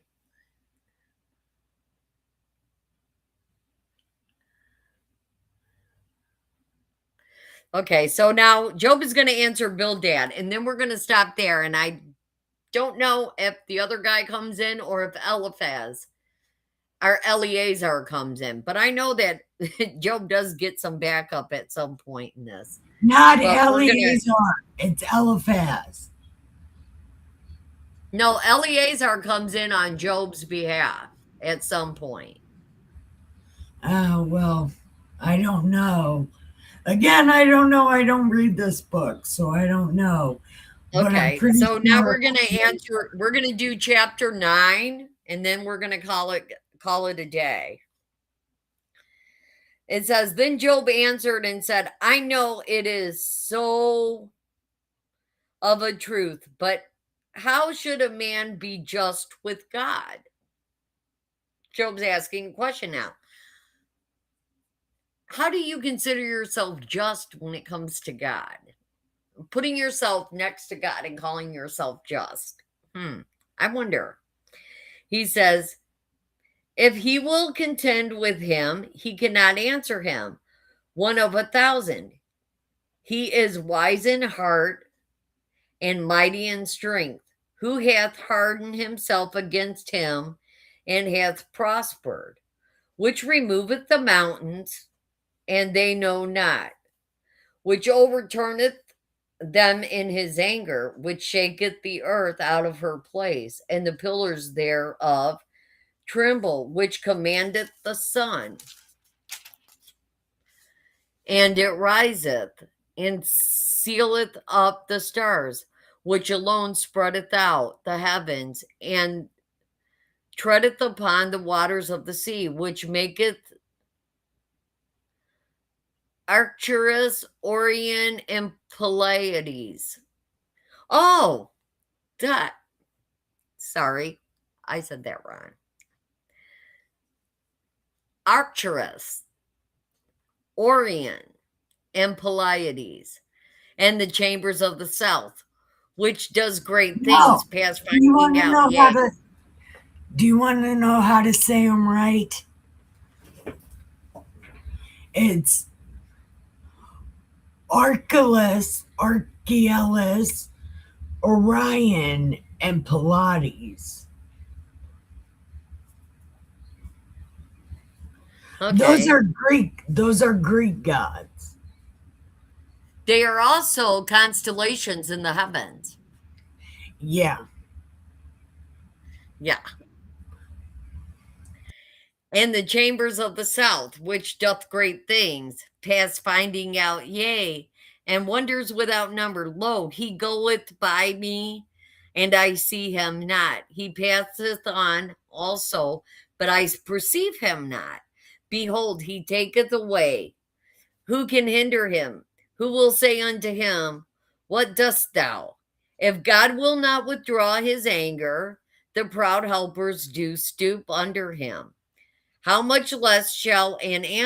Okay, so now Job is going to answer Bildad, and then we're going to stop there. And I don't know if the other guy comes in or if Eliphaz or Eleazar comes in, but I know that Job does get some backup at some point in this. Not Eleazar, it's Eliphaz. No, Eleazar comes in on Job's behalf at some point. Well, I don't know. Again, I don't know. I don't read this book, so I don't know. But I'm Okay, pretty so now sure. we're gonna answer. We're gonna do chapter 9, and then we're gonna call it a day. It says, Then Job answered and said, I know it is so of a truth, but how should a man be just with God? Job's asking a question now. How do you consider yourself just when it comes to God? Putting yourself next to God and calling yourself just. I wonder. He says, If he will contend with him, he cannot answer him. One of 1,000. He is wise in heart and mighty in strength. Who hath hardened himself against him and hath prospered? Which removeth the mountains, and they know not. Which overturneth them in his anger, which shaketh the earth out of her place, and the pillars thereof tremble, which commandeth the sun, and it riseth, and sealeth up the stars, which alone spreadeth out the heavens, and treadeth upon the waters of the sea, which maketh Arcturus, Orion, and Pleiades. Oh, that. Sorry, I said that wrong. Arcturus, Orion, and Pleiades, and the chambers of the south, which does great No. things past Do you want finding to out. know Yea. Do you want to know how to say them right? It's Archelaus, Archaeolus, Orion, and Pilates. Those Okay. are Greek. Those are Greek gods. They are also constellations in the heavens. Yeah. Yeah. And the chambers of the south, which doth great things, past finding out, yea, and wonders without number. Lo, he goeth by me, and I see him not. He passeth on also, but I perceive him not. Behold, he taketh away. Who can hinder him? Who will say unto him, What dost thou? If God will not withdraw his anger, the proud helpers do stoop under him. How much less shall I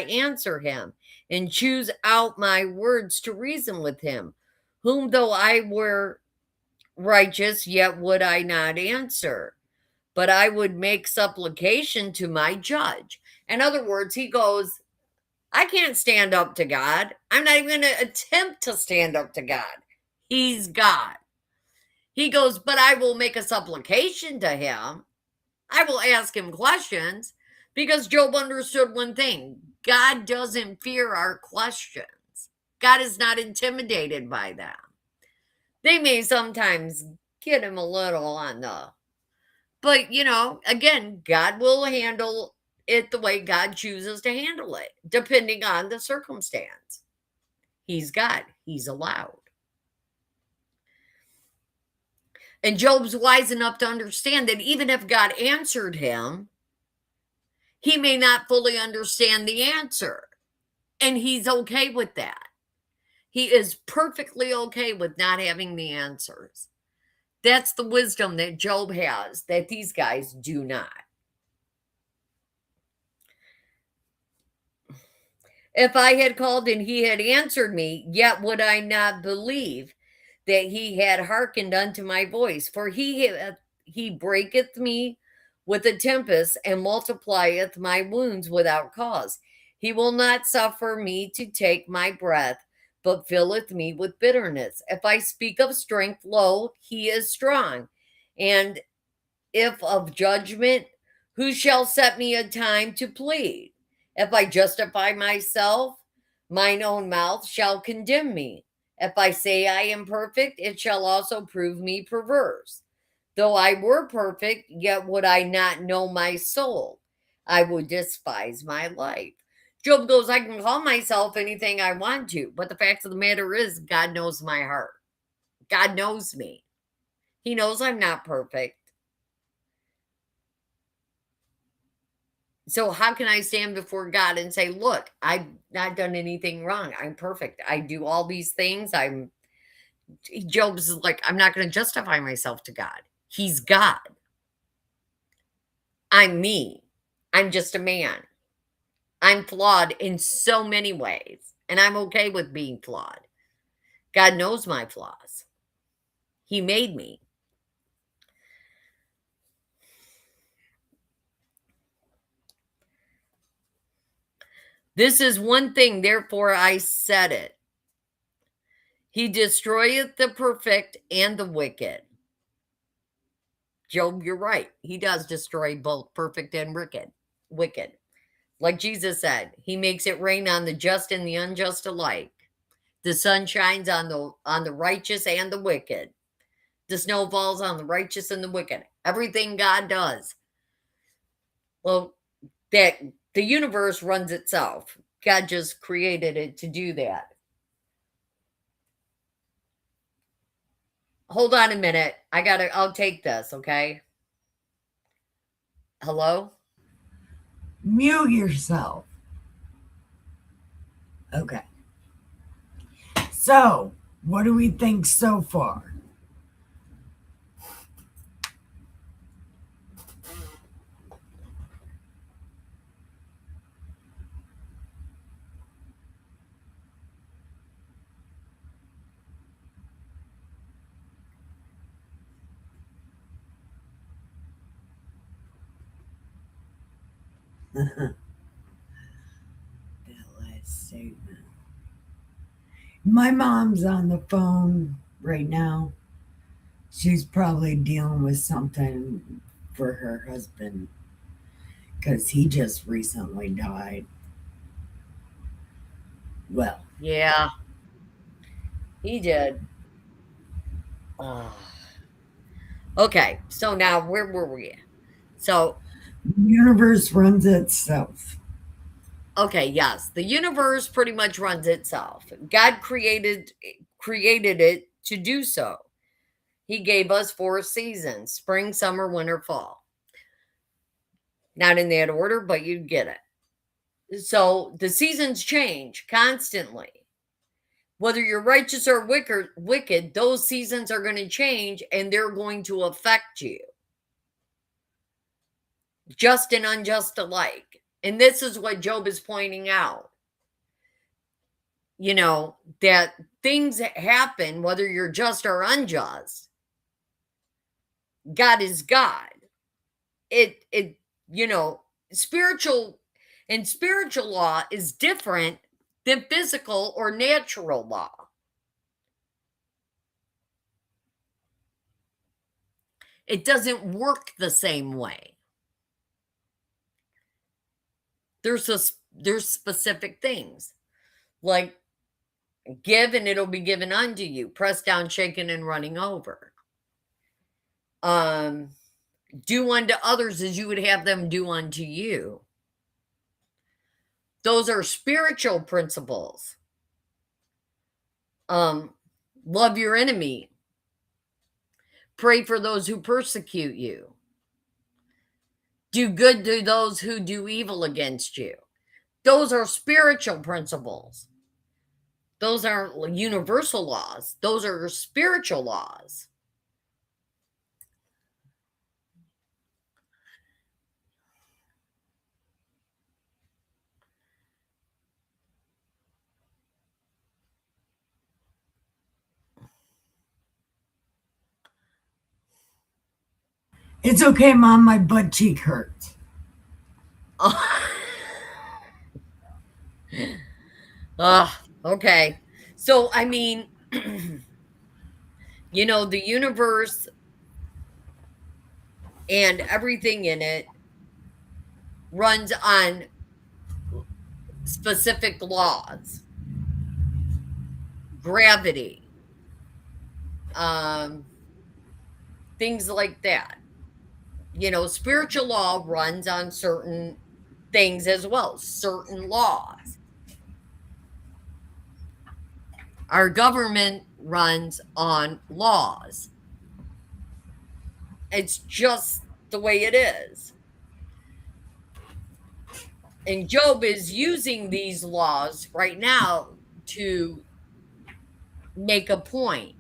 answer him, and choose out my words to reason with him, whom though I were righteous, yet would I not answer, but I would make supplication to my judge. In other words, he goes, I can't stand up to God. I'm not even going to attempt to stand up to God. He's God. He goes, but I will make a supplication to him. I will ask him questions, because Job understood one thing: God doesn't fear our questions. God is not intimidated by them. They may sometimes get him a little on the, but again, God will handle it the way God chooses to handle it, depending on the circumstance. He's God, he's allowed. And Job's wise enough to understand that even if God answered him, he may not fully understand the answer. And he's okay with that. He is perfectly okay with not having the answers. That's the wisdom that Job has that these guys do not. If I had called and he had answered me, yet would I not believe that he had hearkened unto my voice. For he breaketh me with a tempest, and multiplieth my wounds without cause. He will not suffer me to take my breath, but filleth me with bitterness. If I speak of strength, lo, he is strong. And if of judgment, who shall set me a time to plead? If I justify myself, mine own mouth shall condemn me. If I say I am perfect, it shall also prove me perverse. Though I were perfect, yet would I not know my soul. I would despise my life. Job goes, I can call myself anything I want to, but the fact of the matter is, God knows my heart. God knows me. He knows I'm not perfect. So how can I stand before God and say, look, I've not done anything wrong. I'm perfect. I do all these things. Job's like, I'm not going to justify myself to God. He's God. I'm me. I'm just a man. I'm flawed in so many ways, and I'm okay with being flawed. God knows my flaws. He made me. This is one thing, therefore I said it. He destroyeth the perfect and the wicked. Job, you're right. He does destroy both perfect and wicked. Like Jesus said, he makes it rain on the just and the unjust alike. The sun shines on the righteous and the wicked. The snow falls on the righteous and the wicked. Everything God does. Well, that the universe runs itself. God just created it to do that. Hold on a minute. I'll take this, okay? Hello? Mute yourself. Okay. So, what do we think so far? That last statement. My mom's on the phone right now. She's probably dealing with something for her husband because he just recently died. Well, Yeah, he did. Okay, so now where were we? So, the universe runs itself. okay, yes, the universe pretty much runs itself. God created it to do so. He gave us 4 seasons: spring, summer, winter, fall. Not in that order, but you get it. So the seasons change constantly. Whether you're righteous or wicked, those seasons are going to change and they're going to affect you, just and unjust alike. And this is what Job is pointing out. That things happen, whether you're just or unjust. God is God. It spiritual and spiritual law is different than physical or natural law. It doesn't work the same way. There's specific things like give and it'll be given unto you, pressed down, shaken, and running over. Do unto others as you would have them do unto you. Those are spiritual principles. Love your enemy. Pray for those who persecute you. Do good to those who do evil against you. Those are spiritual principles. Those aren't universal laws. Those are spiritual laws. It's okay, Mom. My butt cheek hurts. Okay. So, I mean, the universe and everything in it runs on specific laws. gravity, things like that. Spiritual law runs on certain things as well, certain laws. Our government runs on laws. It's just the way it is. And Job is using these laws right now to make a point.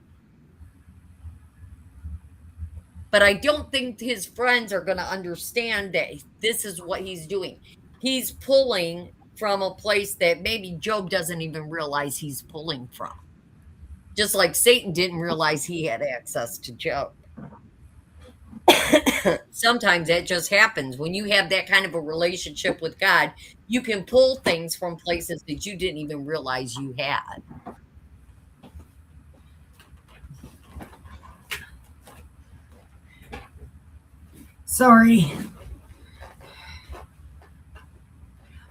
But I don't think his friends are going to understand that this is what he's doing. He's pulling from a place that maybe Job doesn't even realize he's pulling from. Just like Satan didn't realize he had access to Job. Sometimes that just happens. When you have that kind of a relationship with God, you can pull things from places that you didn't even realize you had. Sorry.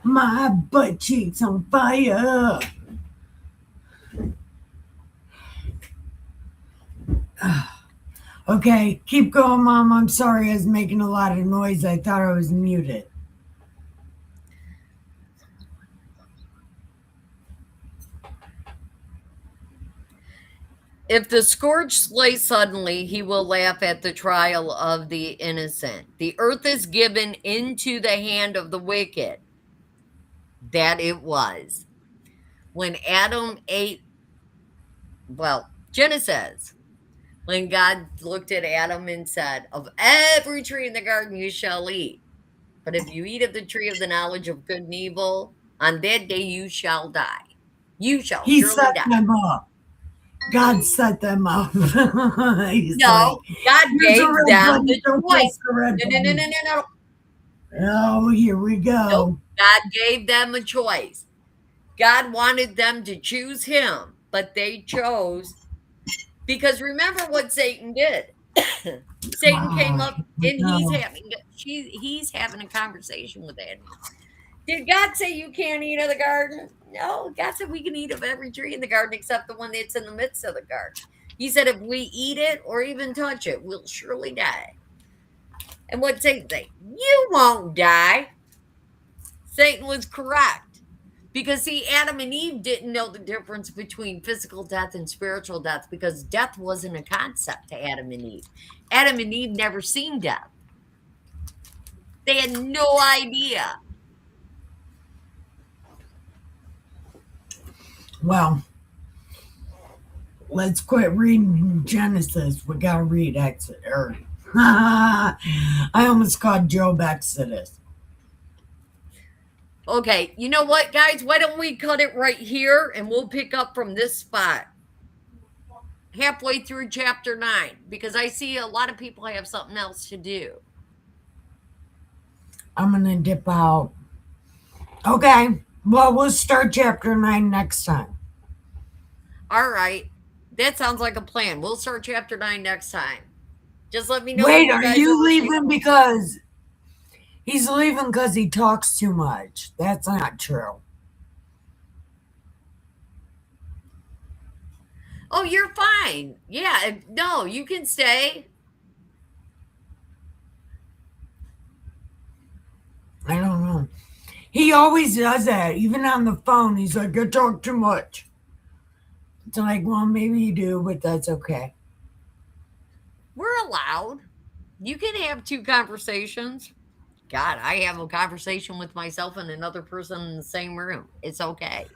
My butt cheeks on fire. Okay, keep going, Mom. I'm sorry I was making a lot of noise. I thought I was muted. If the scourge slay suddenly, he will laugh at the trial of the innocent. The earth is given into the hand of the wicked. That it was. When Adam ate, Genesis, when God looked at Adam and said, of every tree in the garden you shall eat, but if you eat of the tree of the knowledge of good and evil, on that day you shall die. You shall He surely set die. them up. God set them up. No, God gave them the choice. No. Oh, here we go. Nope. God gave them a choice. God wanted them to choose him, but they chose. Because remember what Satan did. Satan came up and he's having a conversation with Adam. Did God say you can't eat of the garden? No, God said we can eat of every tree in the garden except the one that's in the midst of the garden. He said if we eat it or even touch it, we'll surely die. And what Satan say? You won't die. Satan was correct. Because, see, Adam and Eve didn't know the difference between physical death and spiritual death because death wasn't a concept to Adam and Eve. Adam and Eve never seen death. They had no idea. Well, let's quit reading Genesis. We got to read Exodus. I almost called Job Exodus. Okay, you know what, guys? Why don't we cut it right here and we'll pick up from this spot halfway through chapter 9 because I see a lot of people have something else to do. I'm going to dip out. Okay, well, we'll start chapter 9 next time. All right, that sounds like a plan. We'll start chapter 9 next time. Just let me know. Wait, are you leaving because... He's leaving because he talks too much. That's not true. Oh, you're fine. Yeah, no, you can stay. I don't know. He always does that, even on the phone. He's like, I talk too much. It's like, well, maybe you do, but that's okay. We're allowed. You can have 2 conversations. God, I have a conversation with myself and another person in the same room. It's okay.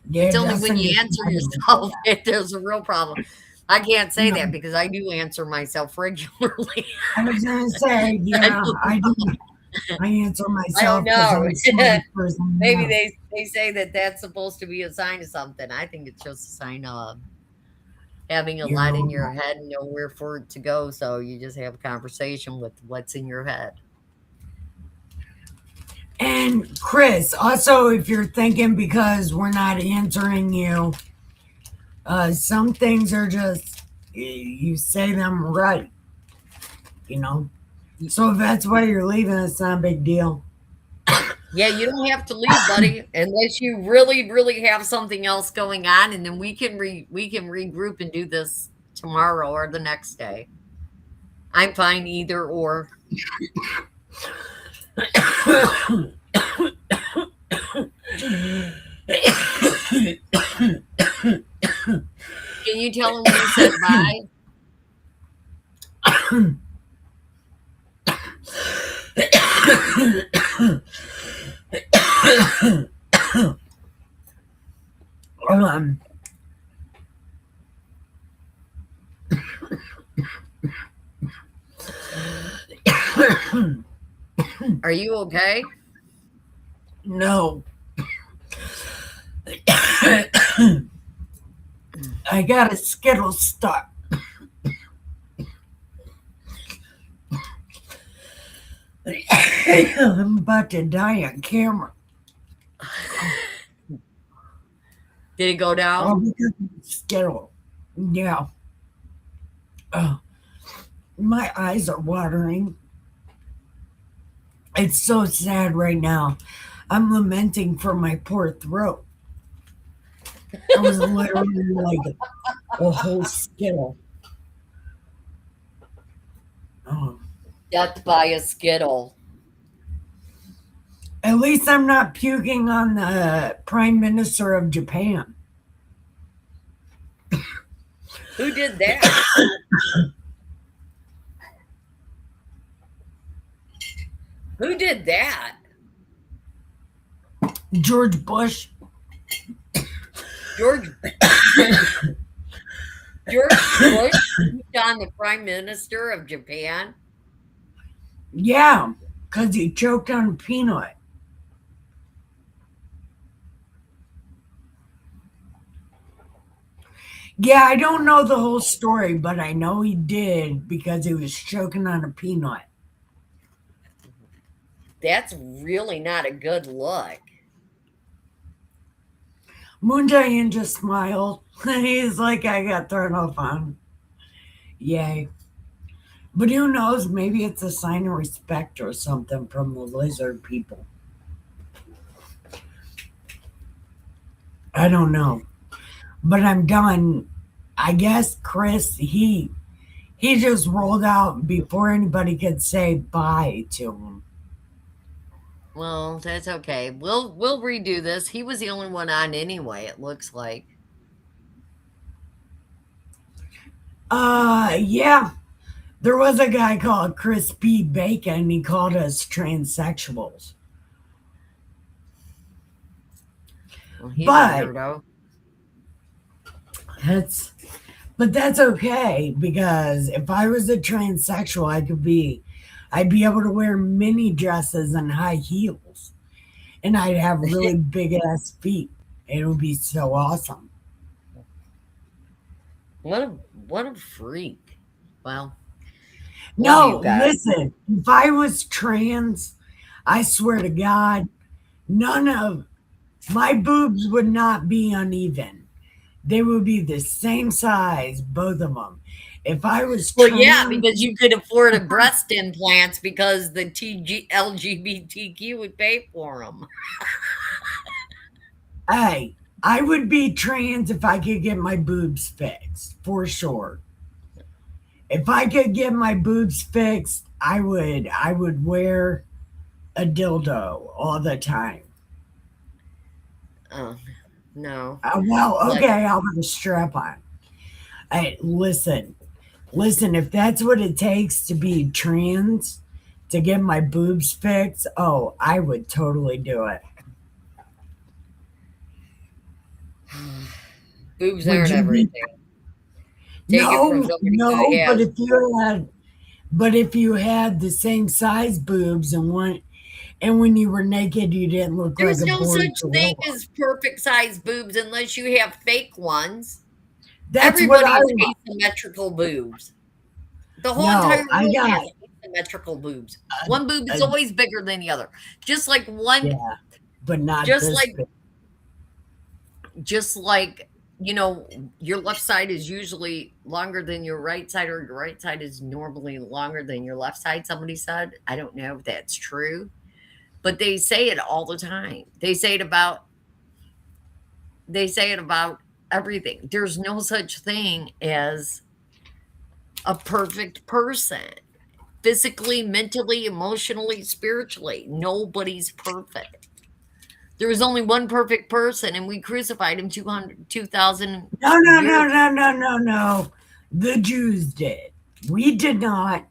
Yeah, it's only when you answer yourself that there's a real problem. I can't say that because I do answer myself regularly. I was going to say, yeah, I do. I answer myself. I don't know. Maybe they say that that's supposed to be a sign of something. I think it's just a sign of having a lot in your head and nowhere for it to go. So you just have a conversation with what's in your head. And Chris, also, if you're thinking because we're not answering you, some things are just, you say them right, you know? So if that's why you're leaving, it's not a big deal. Yeah, you don't have to leave, buddy, unless you really, really have something else going on, and then we can regroup and do this tomorrow or the next day. I'm fine either or. Can you tell him we said bye? um, Are you okay? no. I got a Skittle stuck. I'm about to die on camera. Did it go Oh, down? because of Skittle. Yeah. Oh, my eyes are watering. It's so sad right now. I'm lamenting for my poor throat. I was literally like a whole Skittle. Oh. Death by a Skittle. At least I'm not puking on the Prime Minister of Japan. Who did that? Who did that? George Bush. George Bush on the Prime Minister of Japan? Yeah, because he choked on a peanut. Yeah, I don't know the whole story, but I know he did because he was choking on a peanut. That's really not a good look. Moon Jae-in just smiled. He's like, I got thrown off on. Yay. But who knows? Maybe it's a sign of respect or something from the lizard people. I don't know. But I'm done. I guess Chris, he just rolled out before anybody could say bye to him. Well, that's okay. We'll redo this. He was the only one on anyway, it looks like. Yeah. There was a guy called Chris P. Bacon. He called us transsexuals. Well, he's a But weirdo. that's but that's okay because if I was a transsexual, I'd be able to wear mini dresses and high heels, and I'd have really big ass feet. It would be so awesome. What a what a freak. Well, love you No, guys. listen, if I was trans, I swear to God, none of my boobs would not be uneven. They would be the same size, both of them. If I was Well, yeah, trans, because you could afford a breast implants because the LGBTQ would pay for them. hey, I would be trans if I could get my boobs fixed, for sure. If I could get my boobs fixed, I would wear a dildo all the time. Oh, no. Well, Like, okay, I'll have a strap on. Hey, listen, if that's what it takes to be trans, to get my boobs fixed, oh, I would totally do it. boobs Would aren't you be? everything. Take it from No, somebody that no, has. but if you had the same size boobs and when you were naked, you didn't look like There's a no bored such thing gorilla. as perfect size boobs unless you have fake ones. That's what Everybody I has want. asymmetrical boobs. The whole No, entire I world has got asymmetrical boobs. One boob is a, always bigger than the other. Just like one, yeah, but not just this like, big. just like, you know, your left side is usually longer than your right side, or your right side is normally longer than your left side. Somebody said, I don't know if that's true, But they say it all the time. They say it about everything. There's no such thing as a perfect person. Physically, mentally, emotionally, spiritually. Nobody's perfect. There was only one perfect person, and we crucified him 2,000 No. The Jews did. We did not.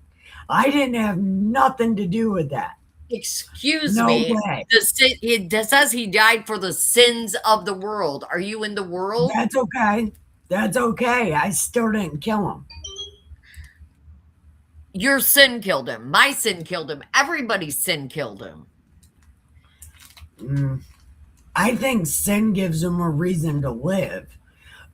I didn't have nothing to do with that. Excuse No me. way. It says he died for the sins of the world. Are you in the world? That's okay. That's okay. I still didn't kill him. Your sin killed him. My sin killed him. Everybody's sin killed him. I think sin gives him a reason to live.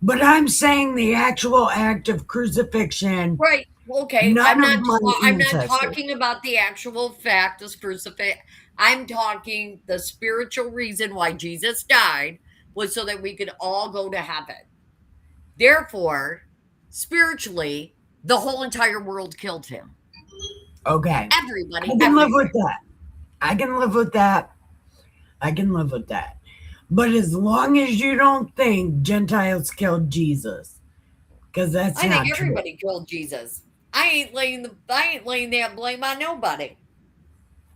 But I'm saying the actual act of crucifixion. Right. Okay. None I'm of not my ancestors. talking about the actual fact of crucifixion. I'm talking the spiritual reason why Jesus died was so that we could all go to heaven. Therefore, spiritually, the whole entire world killed him. Okay. Everybody. I can live with that. I can live with that. I can live with that. But as long as you don't think Gentiles killed Jesus, because that's I not think true. everybody killed Jesus. I ain't laying that blame on nobody.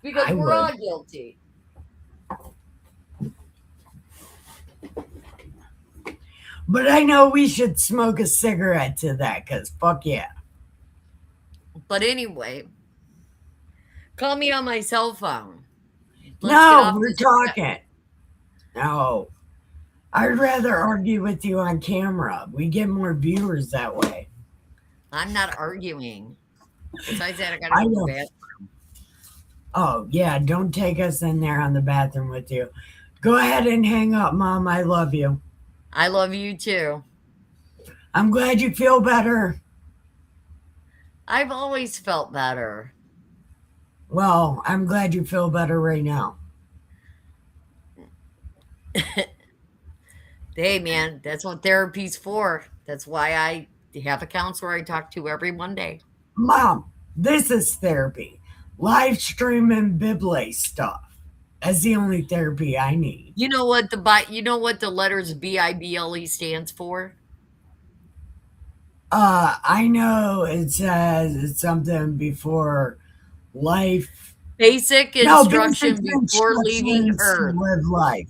Because we're all guilty. But I know we should smoke a cigarette to that, because fuck yeah. But anyway, call me on my cell phone. No, we're talking. No. I'd rather argue with you on camera. We get more viewers that way. I'm not arguing. Besides that, I gotta go to the bathroom. Oh, yeah, don't take us in there on the bathroom with you. Go ahead and hang up, Mom. I love you. I love you too. I'm glad you feel better. I've always felt better. Well, I'm glad you feel better right now. Hey, man, that's what therapy's for. That's why I have a counselor I talk to every Monday. Mom, this is therapy. Live streaming Bible stuff. That's the only therapy I need. You know what the letters BIBLE stands for? I know it says it's something before life. Basic instruction before leaving Earth. To live life.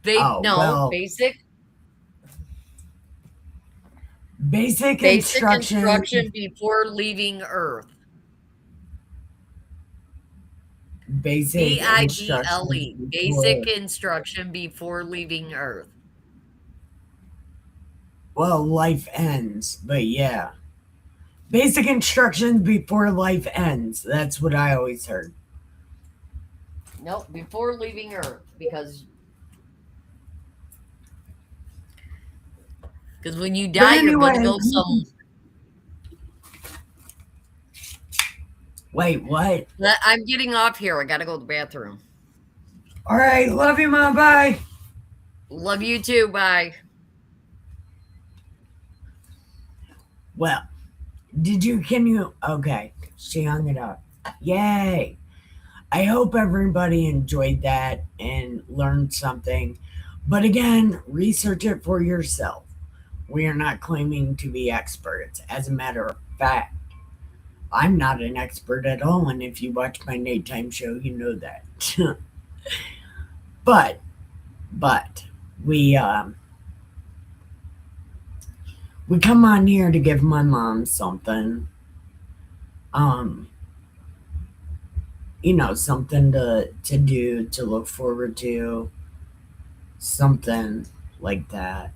Basic. Basic instruction before leaving Earth. Basic BIBLE. Basic instruction before leaving Earth. Well, life ends, but yeah. Basic instructions before life ends. That's what I always heard. Nope, before leaving Earth, because when you die, you're going to go some. Wait, what? I'm getting off here. I got to go to the bathroom. All right, love you, Mom. Bye. Love you too. Bye. Well, okay, she hung it up. Yay. I hope everybody enjoyed that and learned something. But again, research it for yourself. We are not claiming to be experts. As a matter of fact, I'm not an expert at all. And if you watch my nighttime show, you know that. But we come on here to give my mom something. Something to do, to look forward to. Something like that.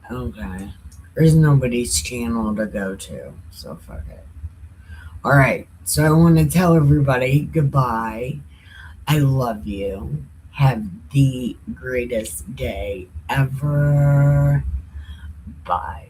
Okay. There's nobody's channel to go to, so fuck it. Alright, so I want to tell everybody goodbye. I love you. Have the greatest day ever. Bye.